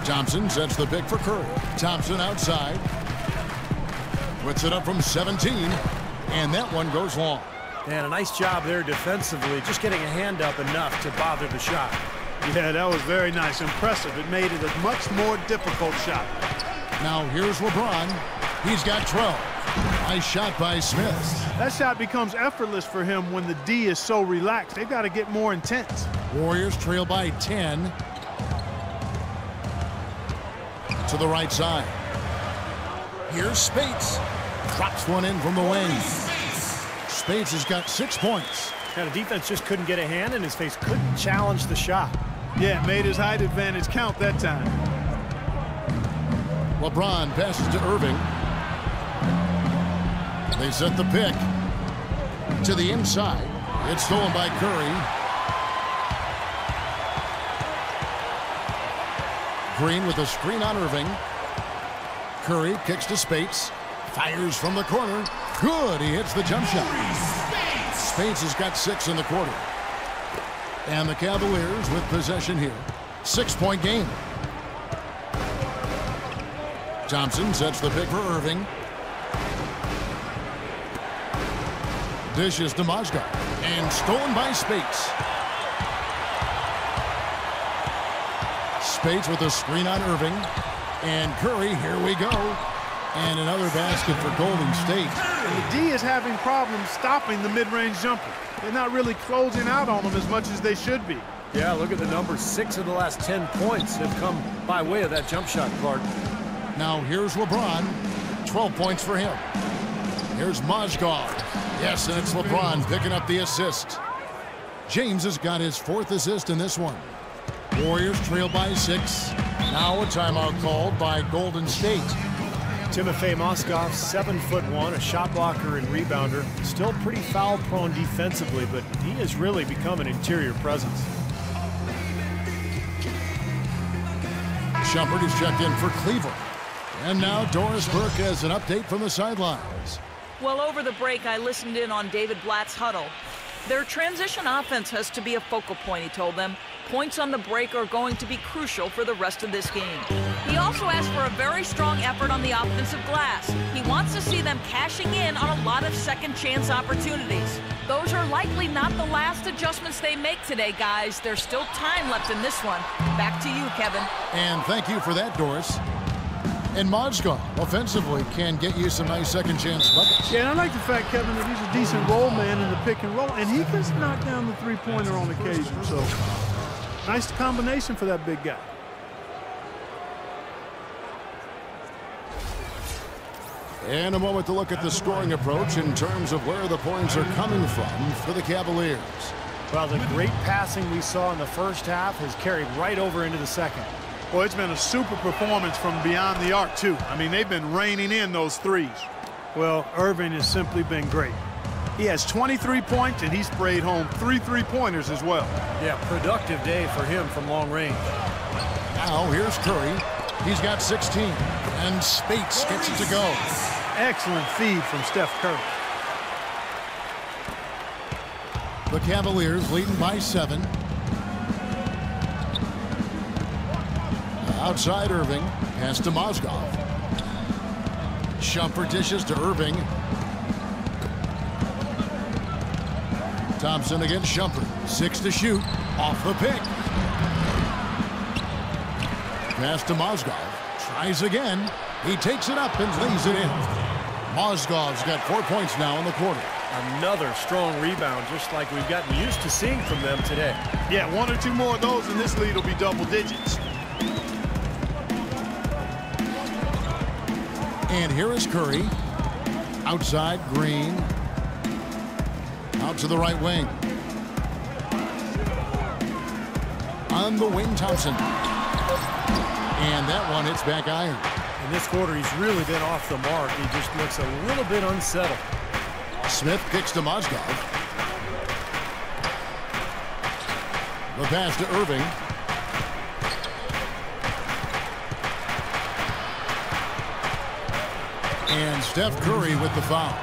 Thompson sets the pick for Curry. Thompson outside. Puts it up from 17. And that one goes long. And a nice job there defensively, just getting a hand up enough to bother the shot. Yeah, that was very nice. Impressive. It made it a much more difficult shot. Now here's LeBron. He's got 12. Nice shot by Smith. That shot becomes effortless for him when the D is so relaxed. They've got to get more intense. Warriors trail by 10. To the right side. Here's Spates. Drops one in from the wing. Spates has got 6 points. And the defense just couldn't get a hand in his face, couldn't challenge the shot. Yeah, made his height advantage count that time. LeBron passes to Irving. They set the pick to the inside. It's stolen by Curry. Green with a screen on Irving. Curry kicks to Spates. Fires from the corner. Good. He hits the jump shot. Spates has got 6 in the quarter. And the Cavaliers with possession here. 6-point game. Thompson sets the pick for Irving. Dishes to Mozgov. And stolen by Spates. Spates with a screen on Irving. And Curry, here we go. And another basket for Golden State. And the D is having problems stopping the mid-range jumper. They're not really closing out on them as much as they should be. Yeah, look at the numbers. 6 of the last 10 points have come by way of that jump shot, Clark. Now here's LeBron. 12 points for him. Here's Mozgov. Yes, and it's LeBron picking up the assist. James has got his 4th assist in this one. Warriors trail by 6. Now a timeout called by Golden State. Timofey Mozgov, 7'1", a shot blocker and rebounder. Still pretty foul-prone defensively, but he has really become an interior presence. Shumpert is checked in for Cleveland. And now Doris Burke has an update from the sidelines. Well, over the break, I listened in on David Blatt's huddle. Their transition offense has to be a focal point, he told them. Points on the break are going to be crucial for the rest of this game. He also asked for a very strong effort on the offensive glass. He wants to see them cashing in on a lot of second-chance opportunities. Those are likely not the last adjustments they make today, guys. There's still time left in this one. Back to you, Kevin. And thank you for that, Doris. And Mozgov, offensively, can get you some nice second-chance buckets. Yeah, and I like the fact, Kevin, that he's a decent roll man in the pick and roll, and he can knock down the three-pointer on occasion. So, nice combination for that big guy. And a moment to look at the scoring approach in terms of where the points are coming from for the Cavaliers. Well, the great passing we saw in the first half has carried right over into the second. Well, it's been a super performance from beyond the arc, too. I mean, they've been raining in those threes. Well, Irving has simply been great. He has 23 points, and he sprayed home 3 3-pointers as well. Yeah, productive day for him from long range. Now, here's Curry. He's got 16, and Spates gets it to go. Excellent feed from Steph Curry. The Cavaliers leading by 7. Outside Irving, pass to Mozgov. Shumpert dishes to Irving. Thompson against Shumpert. 6 to shoot. Off the pick. Pass to Mozgov. Tries again. He takes it up and lays it in. Mozgov's got 4 points now in the quarter. Another strong rebound, just like we've gotten used to seeing from them today. Yeah, 1 or 2 more of those, and this lead will be double digits. And here is Curry. Outside, Green. Out to the right wing. On the wing, Thompson. And that one hits back iron. In this quarter, he's really been off the mark. He just looks a little bit unsettled. Smith kicks to Mozgov. The pass to Irving. And Steph Curry with the foul.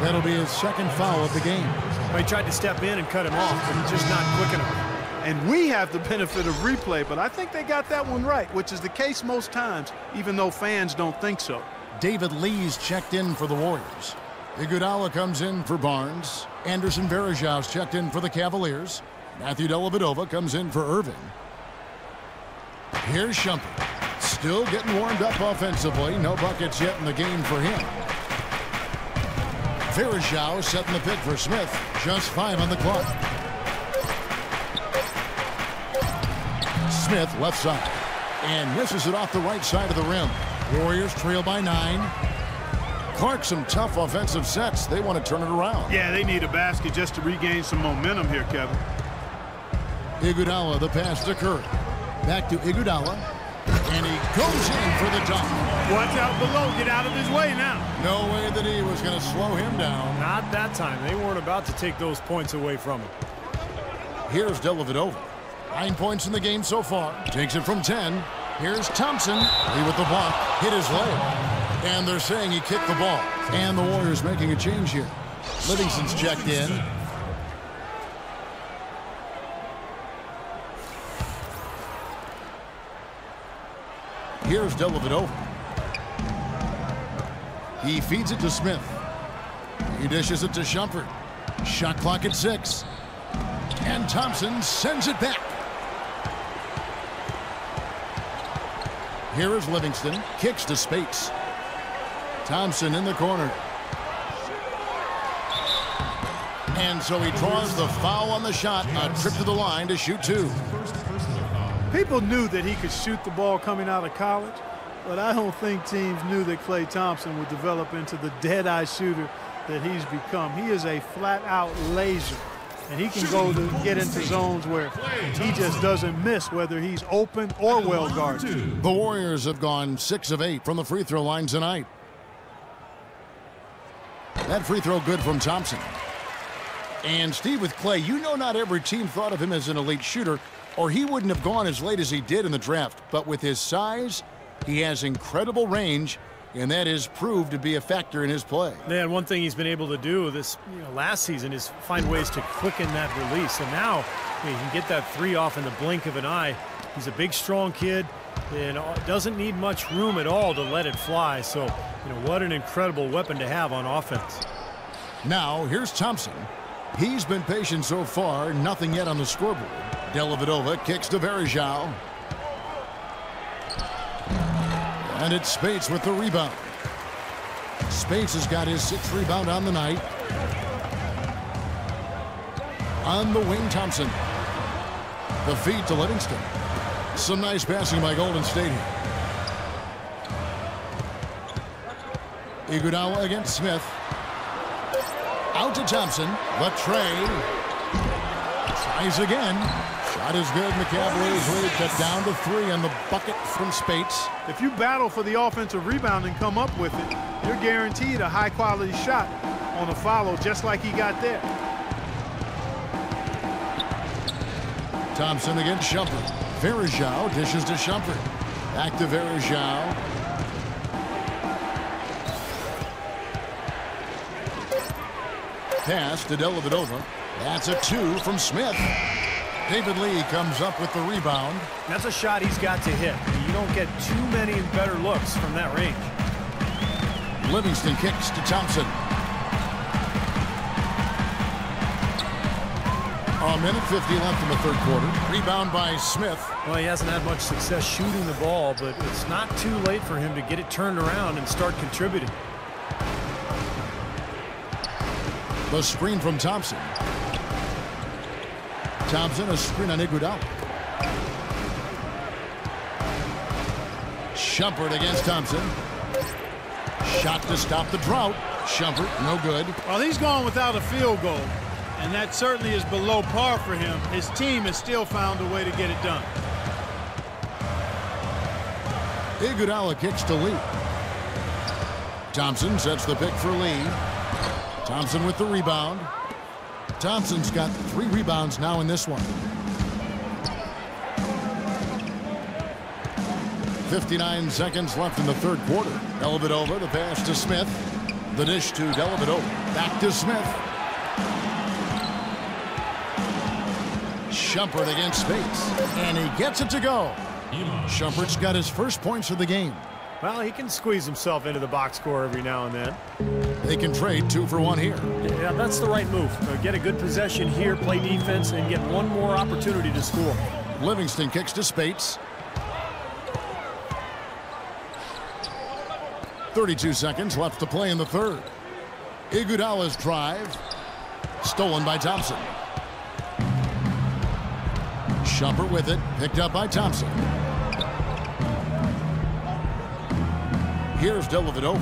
That'll be his second foul of the game. Well, he tried to step in and cut him off, but he's just not quick enough. And we have the benefit of replay, but I think they got that one right, which is the case most times, even though fans don't think so. David Lee's checked in for the Warriors. Iguodala comes in for Barnes. Anderson Varejau's checked in for the Cavaliers. Matthew Dellavedova comes in for Irving. Here's Shumpert. Still getting warmed up offensively. No buckets yet in the game for him. Varejau setting the pick for Smith. Just 5 on the clock. Smith left side. And misses it off the right side of the rim. Warriors trail by 9. Clark, some tough offensive sets. They want to turn it around. Yeah, they need a basket just to regain some momentum here, Kevin. Iguodala, the pass to Curry. Back to Iguodala. And he goes in for the dunk. Watch out below. Get out of his way now. No way that he was going to slow him down. Not that time. They weren't about to take those points away from him. Here's Dellavedova. 9 points in the game so far. Takes it from 10. Here's Thompson. Lee with the block. Hit his leg. And they're saying he kicked the ball. And the Warriors making a change here. Livingston's checked in. Here's Dellavedova. He feeds it to Smith. He dishes it to Shumpert. Shot clock at 6. And Thompson sends it back. Here is Livingston. Kicks to Spates. Thompson in the corner. And so he draws the foul on the shot. A trip to the line to shoot 2. People knew that he could shoot the ball coming out of college, but I don't think teams knew that Klay Thompson would develop into the dead-eye shooter that he's become. He is a flat-out laser, and he can go to get into zones where he just doesn't miss, whether he's open or well-guarded. The Warriors have gone 6 of 8 from the free throw line tonight. That free throw good from Thompson. And Steve, with Klay, you know not every team thought of him as an elite shooter, or he wouldn't have gone as late as he did in the draft. But with his size, he has incredible range, and that has proved to be a factor in his play. Man, one thing he's been able to do this last season is find ways to quicken that release. And now he can get that 3 off in the blink of an eye. He's a big, strong kid and doesn't need much room at all to let it fly. So, what an incredible weapon to have on offense. Now, here's Thompson. He's been patient so far, nothing yet on the scoreboard. Dellavedova kicks to Varejau. And it's Spates with the rebound. Spates has got his 6th rebound on the night. On the wing, Thompson. The feed to Livingston. Some nice passing by Golden State here. Iguodala against Smith. Out to Thompson. Latre. Tries again. Shot is good, and the Cavaliers lead cut down to 3 on the bucket from Spates. If you battle for the offensive rebound and come up with it, you're guaranteed a high-quality shot on a follow, just like he got there. Thompson against Shumpert. Varejao dishes to Shumpert. Back to Varejao. Pass to Dellavedova. That's a 2 from Smith. David Lee comes up with the rebound. That's a shot he's got to hit. You don't get too many and better looks from that range. Livingston kicks to Thompson. A minute 50 left in the third quarter. Rebound by Smith. Well, he hasn't had much success shooting the ball, but it's not too late for him to get it turned around and start contributing. The screen from Thompson. Thompson, a screen on Iguodala. Shumpert against Thompson. Shot to stop the drought. Shumpert, no good. Well, he's gone without a field goal, and that certainly is below par for him. His team has still found a way to get it done. Iguodala kicks to Lee. Thompson sets the pick for Lee. Thompson with the rebound. Thompson's got 3 rebounds now in this one. 59 seconds left in the third quarter. Dellavedova, the pass to Smith. The dish to Dellavedova. Back to Smith. Shumpert against Spates. And he gets it to go. Shumpert's got his first points of the game. Well, he can squeeze himself into the box score every now and then. They can trade 2 for 1 here. Yeah, that's the right move. Get a good possession here, play defense, and get one more opportunity to score. Livingston kicks to Spates. 32 seconds left to play in the third. Iguodala's drive. Stolen by Thompson. Shumpert with it. Picked up by Thompson. Here's Dellavedova.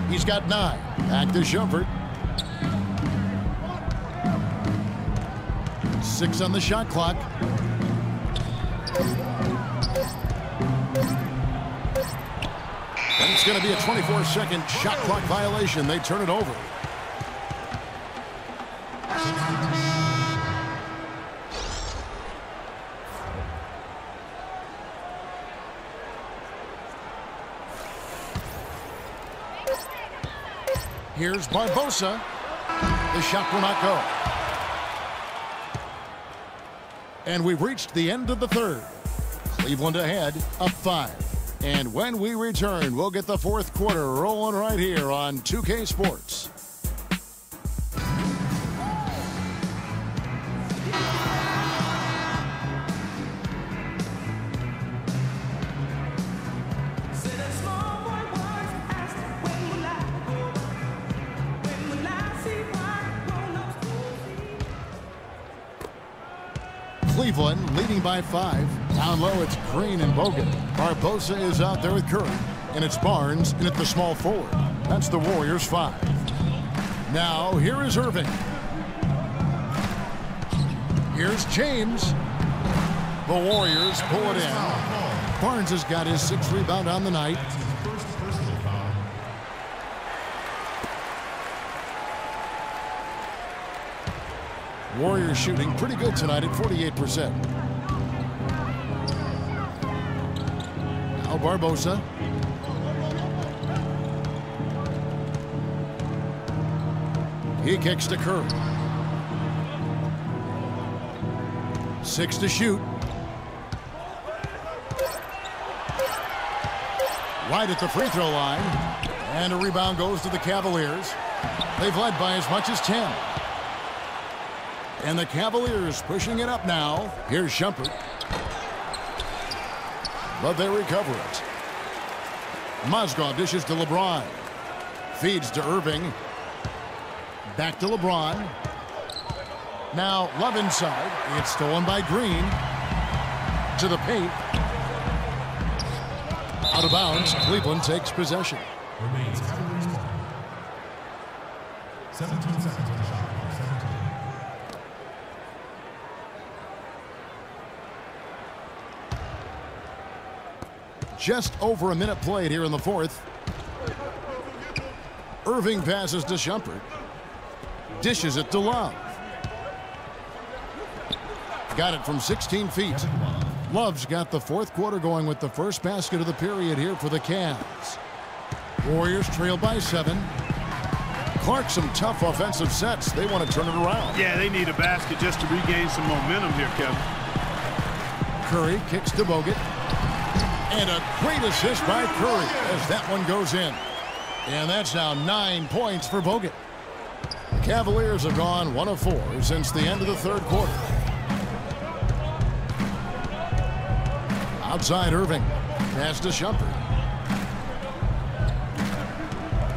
He's got 9. Back to Shumpert. 6 on the shot clock. And it's going to be a 24-second shot clock violation. They turn it over. Here's Barbosa. The shot will not go. And we've reached the end of the third. Cleveland ahead, up 5. And when we return, we'll get the fourth quarter rolling right here on 2K Sports. Cleveland leading by 5. Down low, it's Green and Bogan. Barbosa is out there with Curry. And it's Barnes in at the small forward. That's the Warriors' 5. Now, here is Irving. Here's James. The Warriors pull it in. Barnes has got his 6th rebound on the night. Warriors shooting pretty good tonight at 48%. Now Barbosa. He kicks to Curry. 6 to shoot. Right at the free throw line. And a rebound goes to the Cavaliers. They've led by as much as 10. And the Cavaliers pushing it up now. Here's Shumpert. But they recover it. Mozgov dishes to LeBron. Feeds to Irving. Back to LeBron. Now Love inside. It's stolen by Green. To the paint. Out of bounds. Cleveland takes possession. 17 seconds on the shot clock. 17. Just over a minute played here in the fourth. Irving passes to Shumpert. Dishes it to Love. Got it from 16 feet. Love's got the fourth quarter going with the first basket of the period here for the Cavs. Warriors trail by 7. Clark, some tough offensive sets. They want to turn it around. Yeah, they need a basket just to regain some momentum here, Kevin. Curry kicks to Bogut. And a great assist by Curry as that one goes in. And that's now 9 points for Bogut. Cavaliers have gone 1 of 4 since the end of the third quarter. Outside Irving. Pass to Shumpert.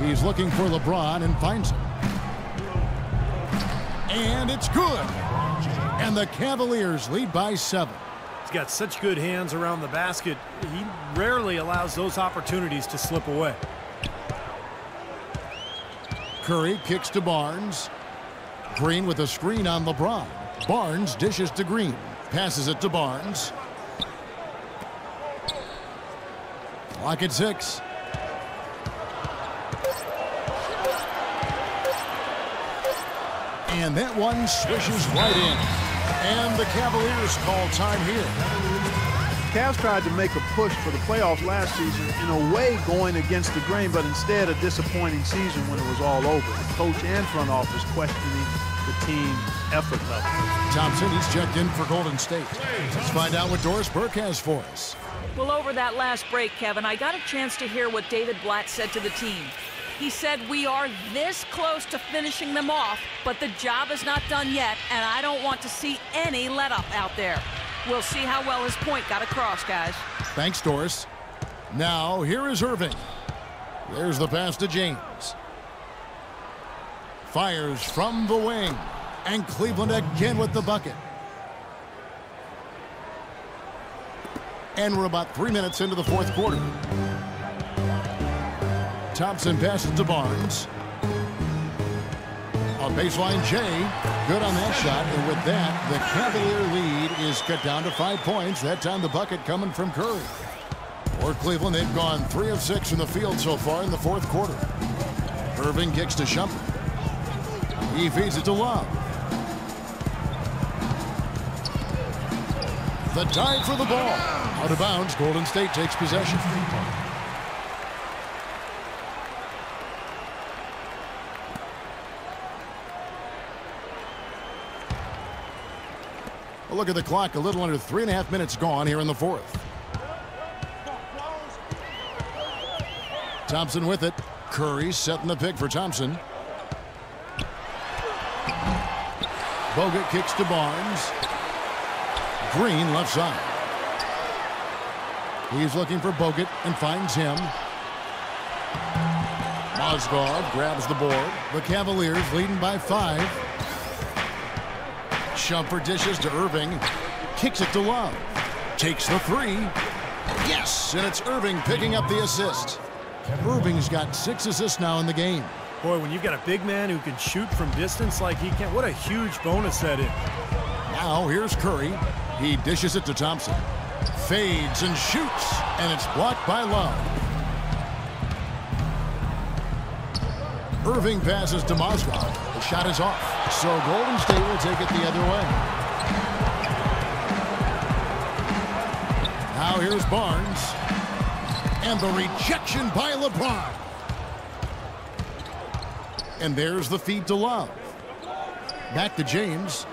He's looking for LeBron and finds him. And it's good. And the Cavaliers lead by 7. He's got such good hands around the basket. He rarely allows those opportunities to slip away. Curry kicks to Barnes. Green with a screen on LeBron. Barnes dishes to Green. Passes it to Barnes. Clock at 6. And that one swishes right in. And the Cavaliers call time here. Cavs tried to make a push for the playoffs last season, in a way going against the grain, but instead a disappointing season when it was all over. The coach and front office questioning the team effort level. Thompson, he's checked in for Golden State. Let's find out what Doris Burke has for us. Well, over that last break, Kevin, I got a chance to hear what David Blatt said to the team. He said, we are this close to finishing them off, but the job is not done yet, and I don't want to see any let-up out there. We'll see how well his point got across, guys. Thanks, Doris. Now, here is Irving. There's the pass to James. Fires from the wing. And Cleveland again with the bucket. And we're about 3 minutes into the fourth quarter. Thompson passes to Barnes. A baseline J. Good on that shot. And with that, the Cavalier lead is cut down to 5 points. That time the bucket coming from Curry. For Cleveland, they've gone 3 of 6 from the field so far in the fourth quarter. Irving kicks to Shumpert. He feeds it to Love. The dive for the ball. Out of bounds, Golden State takes possession. Well, look at the clock. A little under 3.5 minutes gone here in the fourth. Thompson with it. Curry setting the pick for Thompson. Bogut kicks to Barnes. Green left side. He's looking for Bogut and finds him. Mozgov grabs the board. The Cavaliers leading by 5. Shumpert dishes to Irving. Kicks it to Love. Takes the 3. Yes, and it's Irving picking up the assist. Irving's got 6 assists now in the game. Boy, when you've got a big man who can shoot from distance like he can, what a huge bonus that is. Now here's Curry. He dishes it to Thompson. Fades and shoots, and it's blocked by Love. Irving passes to Mozgov. The shot is off, so Golden State will take it the other way. Now here's Barnes. And the rejection by LeBron. And there's the feed to Love. Back to James.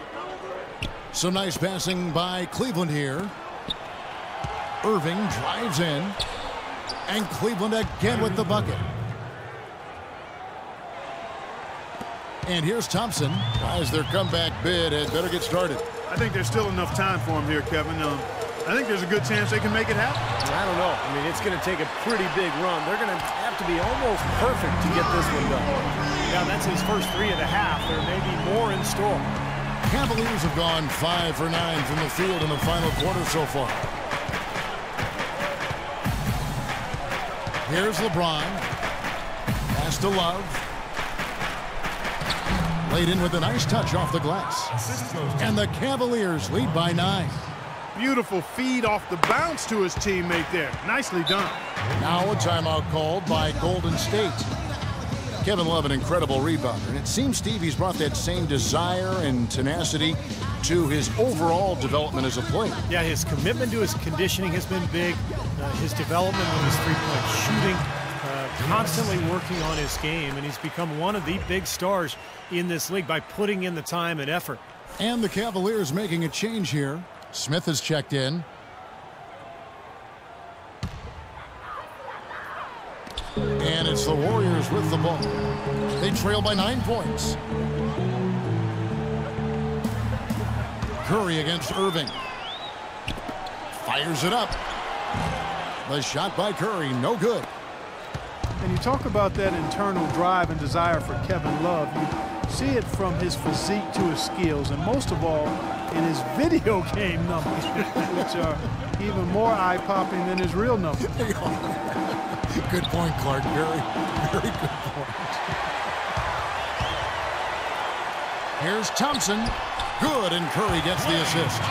Some nice passing by Cleveland here. Irving drives in. And Cleveland again with the bucket. And here's Thompson. As their comeback bid had better get started. I think there's still enough time for him here, Kevin. I think there's a good chance they can make it happen. I don't know. I mean, it's going to take a pretty big run. They're going to have to be almost perfect to get this one done. Yeah, that's his first 3 of the half. There may be more in store. Cavaliers have gone 5 for 9 from the field in the final quarter so far. Here's LeBron. Pass to Love. Laid in with a nice touch off the glass. And the Cavaliers lead by 9. Beautiful feed off the bounce to his teammate there. Nicely done. Now a timeout called by Golden State. Kevin Love, an incredible rebounder. And it seems Stevie's brought that same desire and tenacity to his overall development as a player. Yeah, his commitment to his conditioning has been big. His development with his three-point shooting, constantly working on his game, and he's become one of the big stars in this league by putting in the time and effort. And the Cavaliers making a change here. Smith has checked in. And it's the Warriors with the ball. They trail by 9 points. Curry against Irving. Fires it up. The shot by Curry, no good. And you talk about that internal drive and desire for Kevin Love. You see it from his physique to his skills, and most of all, in his video game numbers, which are even more eye-popping than his real numbers. Good point, Clark. Very good point. Here's Thompson. Good, and Curry gets the assist.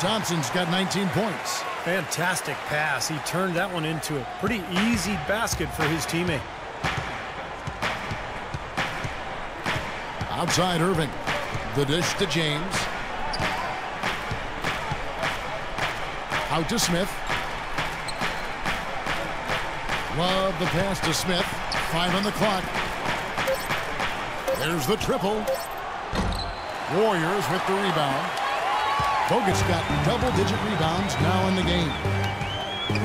Thompson's got 19 points. Fantastic pass. He turned that one into a pretty easy basket for his teammate. Outside Irving. The dish to James. Out to Smith. Love the pass to Smith. 5 on the clock. There's the triple. Warriors with the rebound. Bogut's got double-digit rebounds now in the game.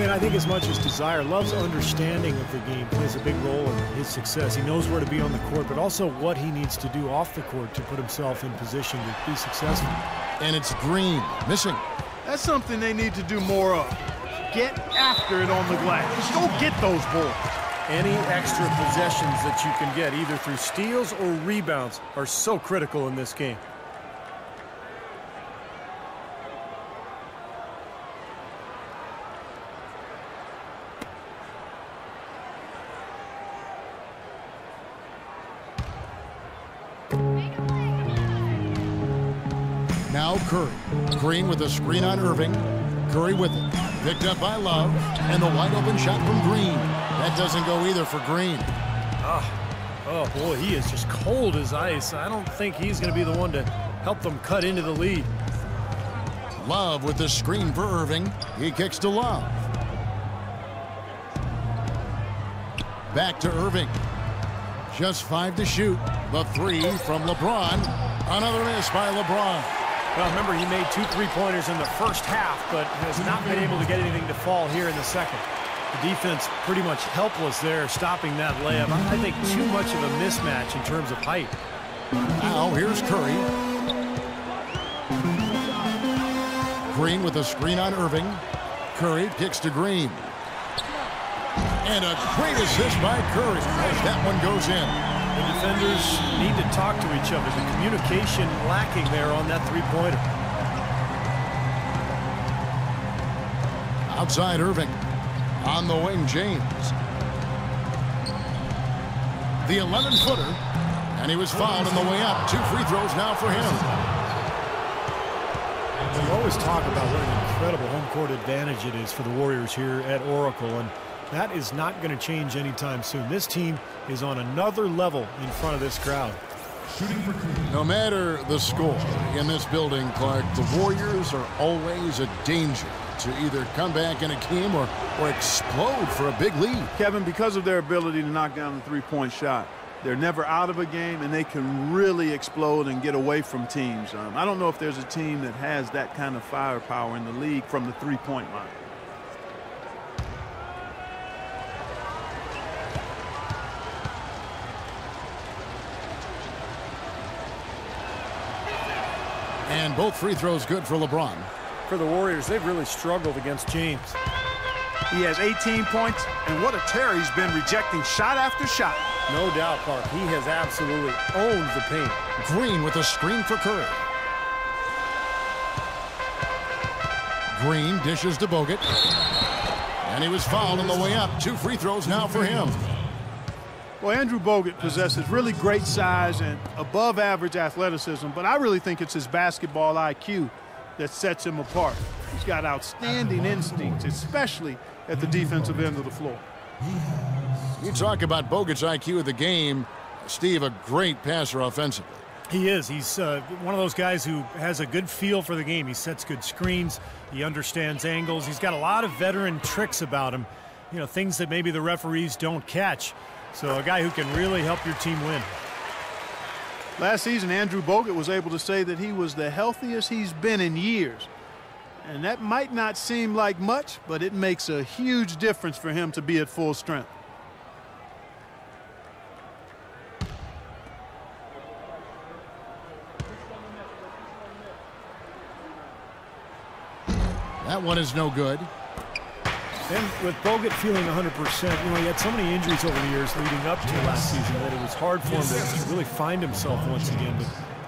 And I think as much as desire, Love's understanding of the game plays a big role in his success. He knows where to be on the court, but also what he needs to do off the court to put himself in position to be successful. And it's Green missing. That's something they need to do more of. Get after it on the glass. Just go get those boards. Any extra possessions that you can get, either through steals or rebounds, are so critical in this game. Now Curry. Green with a screen on Irving. Curry with it. Picked up by Love. And the wide open shot from Green. That doesn't go either for Green. Oh boy, he is just cold as ice. I don't think he's going to be the one to help them cut into the lead. Love with the screen for Irving. He kicks to Love. Back to Irving. Just 5 to shoot. The 3 from LeBron. Another miss by LeBron. Well, remember, he made 2 3-pointers in the first half, but has not been able to get anything to fall here in the second. The defense pretty much helpless there, stopping that layup. I think too much of a mismatch in terms of height. Now here's Curry. Green with a screen on Irving. Curry kicks to Green. And a great assist by Curry as that one goes in. The defenders need to talk to each other. The communication lacking there on that 3-pointer. Outside Irving. On the wing, James. The 11-footer. And he was fouled on the way up. 2 free throws now for him. We always talk about what an incredible home court advantage it is for the Warriors here at Oracle, and that is not going to change anytime soon. This team is on another level in front of this crowd. No matter the score in this building, Clark, the Warriors are always a danger to either come back in a game or explode for a big lead. Kevin, because of their ability to knock down the three-point shot, they're never out of a game, and they can really explode and get away from teams. I don't know if there's a team that has that kind of firepower in the league from the three-point line. And both free throws good for LeBron. For the Warriors, they've really struggled against James. He has 18 points, and what a tear he's been, rejecting shot after shot. No doubt, Clark. He has absolutely owned the paint. Green with a screen for Curry. Green dishes to Bogut. And he was fouled on the way up. 2 free throws now for him. Well, Andrew Bogut possesses really great size and above-average athleticism, but I really think it's his basketball IQ that sets him apart. He's got outstanding instincts, especially at the defensive end of the floor. You talk about Bogut's IQ of the game. Steve, a great passer offensively. He is. He's one of those guys who has a good feel for the game. He sets good screens. He understands angles. He's got a lot of veteran tricks about him, you know, things that maybe the referees don't catch. So a guy who can really help your team win. Last season, Andrew Bogut was able to say that he was the healthiest he's been in years. And that might not seem like much, but it makes a huge difference for him to be at full strength. That one is no good. And with Bogut feeling 100%, you know, he had so many injuries over the years leading up to last season that it was hard for him to really find himself once again. But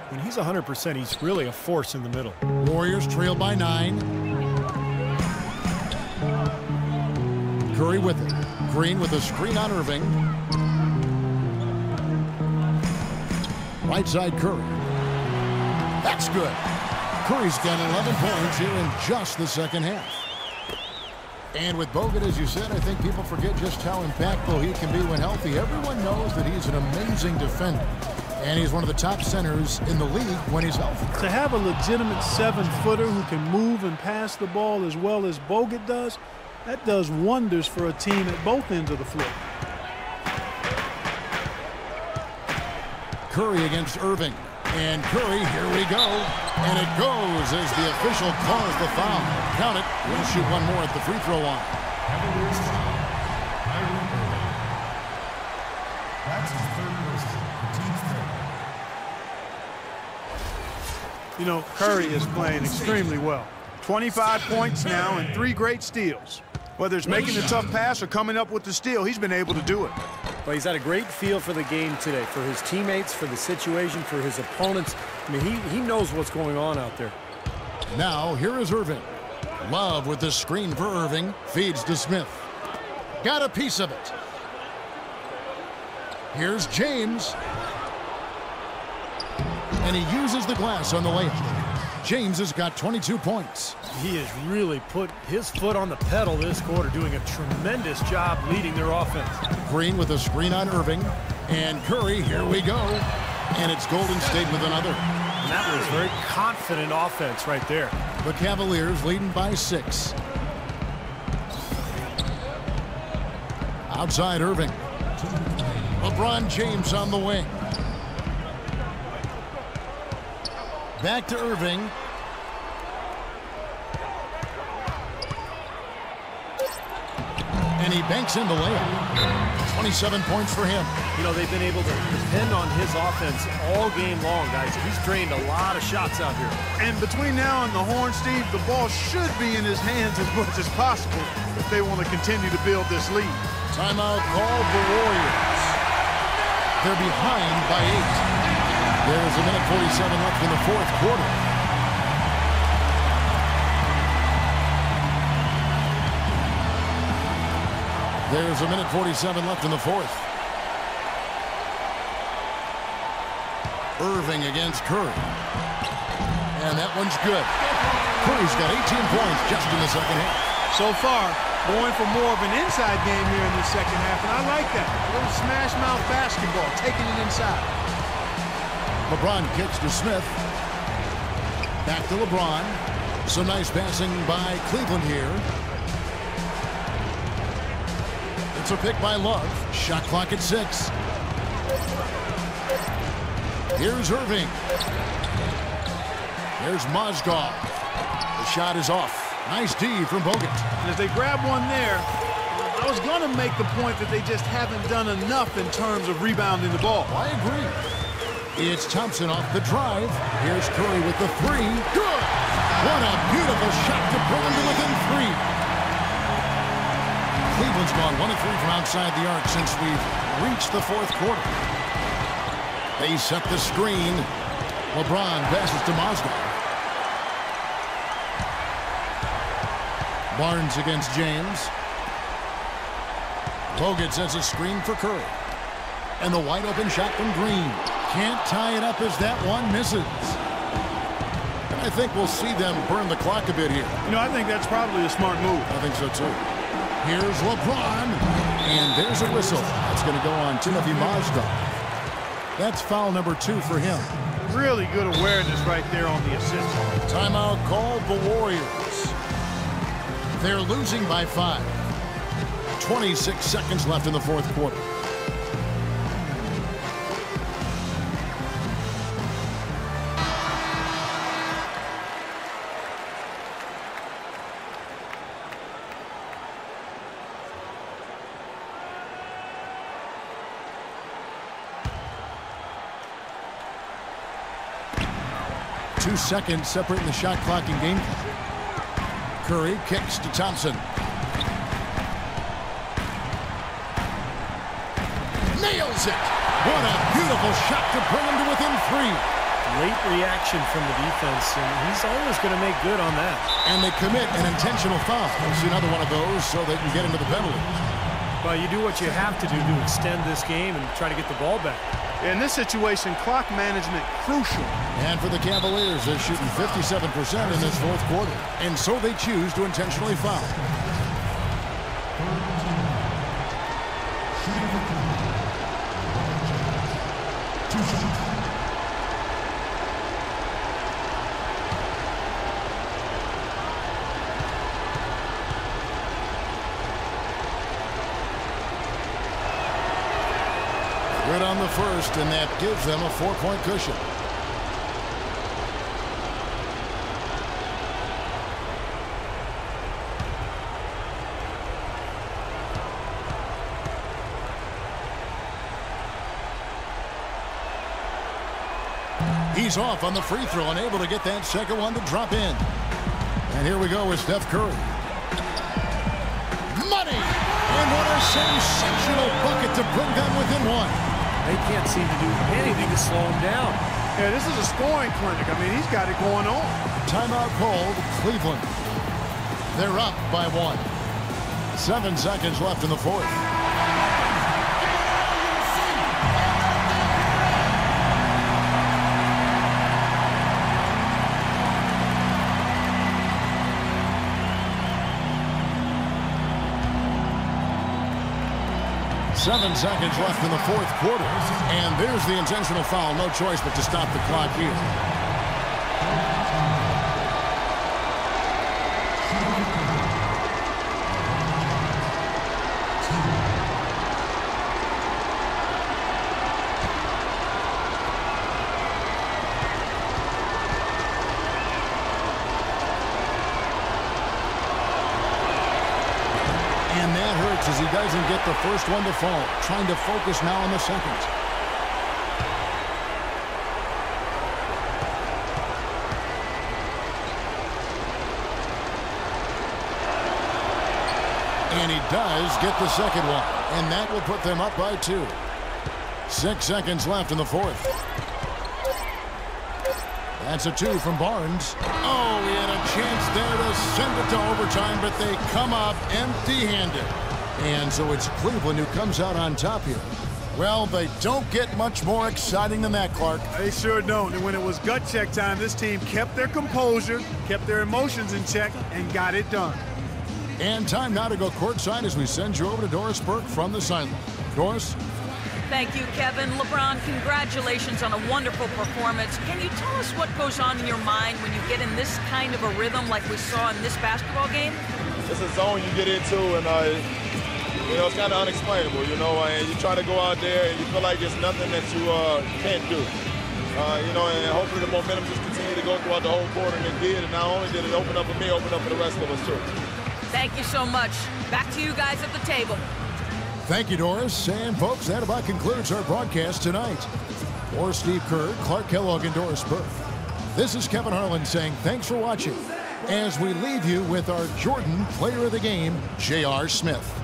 when he's 100%, he's really a force in the middle. Warriors trail by 9. Curry with it. Green with a screen on Irving. Right side Curry. That's good. Curry's got 11 points here in just the second half. And with Bogut, as you said, I think people forget just how impactful he can be when healthy. Everyone knows that he's an amazing defender, and he's one of the top centers in the league when he's healthy. To have a legitimate 7-footer who can move and pass the ball as well as Bogut does, that does wonders for a team at both ends of the floor. Curry against Irving. And Curry, here we go. And it goes as the official calls the foul. Count it. We'll shoot one more at the free throw line. Cavaliers foul. Kyrie Irving. That's his third personal. The team's third. You know, Curry is playing extremely well. 25 points now and 3 great steals. Whether it's making the tough pass or coming up with the steal, he's been able to do it. Well, he's had a great feel for the game today, for his teammates, for the situation, for his opponents. I mean, he knows what's going on out there. Now, here is Irving. Love with the screen for Irving. Feeds to Smith. Got a piece of it. Here's James. And he uses the glass on the layup. James has got 22 points. He has really put his foot on the pedal this quarter, doing a tremendous job leading their offense. Green with a screen on Irving. And Curry, here we go. And it's Golden State with another. And that was very confident offense right there. The Cavaliers leading by 6. Outside Irving. LeBron James on the wing. Back to Irving. And he banks in the layup. 27 points for him. You know, they've been able to depend on his offense all game long, guys. He's drained a lot of shots out here. And between now and the horn, Steve, the ball should be in his hands as much as possible if they want to continue to build this lead. Timeout called the Warriors. They're behind by 8. There's a minute 47 left in the fourth quarter. There's a minute 47 left in the fourth. Irving against Curry. And that one's good. Curry's got 18 points just in the second half. So far, going for more of an inside game here in the second half, and I like that. A little smash mouth basketball, taking it inside. LeBron kicks to Smith. Back to LeBron. Some nice passing by Cleveland here. It's a pick by Love. Shot clock at 6. Here's Irving. There's Mozgov. The shot is off. Nice D from Bogut. And as they grab one there, I was going to make the point that they just haven't done enough in terms of rebounding the ball. I agree. It's Thompson off the drive. Here's Curry with the 3. Good! What a beautiful shot to pull him to within 3. Cleveland's gone 1 of 3 from outside the arc since we've reached the fourth quarter. They set the screen. LeBron passes to Mozgov. Barnes against James. Bogut sets a screen for Curry. And the wide open shot from Green. Can't tie it up as that one misses. And I think we'll see them burn the clock a bit here. You know, I think that's probably a smart move. I think so too. Here's LeBron. And there's a whistle. That's going to go on Timothy Mazda. That's foul number 2 for him. Really good awareness right there on the assist. Timeout called the Warriors. They're losing by 5. 26 seconds left in the fourth quarter. Two seconds separating the shot clock and game clock. Curry kicks to Thompson. Nails it! What a beautiful shot to bring him to within 3. Late reaction from the defense, and he's always going to make good on that. And they commit an intentional foul. We'll see another one of those so they can get into the penalty. Well, you do what you have to do to extend this game and try to get the ball back. In this situation, clock management crucial. And for the Cavaliers, they're shooting 57% in this fourth quarter. And so they choose to intentionally foul. Good on the first, and that gives them a 4-point cushion. He's off on the free throw and able to get that second one to drop in. And here we go with Steph Curry. Money! And what a sensational bucket to bring them within 1. They can't seem to do anything to slow him down. Yeah, this is a scoring clinic. I mean, he's got it going on. Timeout called Cleveland. They're up by 1. 7 seconds left in the fourth. 7 seconds left in the fourth quarter. And there's the intentional foul. No choice but to stop the clock here. And that hurts as he doesn't get the first one to fall. Trying to focus now on the second. And he does get the second one. And that will put them up by 2. 6 seconds left in the fourth. That's a 2 from Barnes. Oh, he had a chance there to send it to overtime, but they come up empty-handed. And so it's Cleveland who comes out on top here. Well, they don't get much more exciting than that, Clark. They sure don't. And when it was gut check time, this team kept their composure, kept their emotions in check, and got it done. And time now to go courtside as we send you over to Doris Burke from the sideline. Doris? Thank you, Kevin. LeBron, congratulations on a wonderful performance. Can you tell us what goes on in your mind when you get in this kind of a rhythm like we saw in this basketball game? It's a zone you get into, and you know, it's kind of unexplainable, you know, and you try to go out there and you feel like there's nothing that you can't do. You know, and hopefully the momentum just continued to go throughout the whole quarter, and it did. And not only did it open up for me, open up for the rest of us, too. Thank you so much. Back to you guys at the table. Thank you, Doris. And, folks, that about concludes our broadcast tonight. For Steve Kerr, Clark Kellogg, and Doris Burke, this is Kevin Harlan saying thanks for watching as we leave you with our Jordan Player of the Game, J.R. Smith.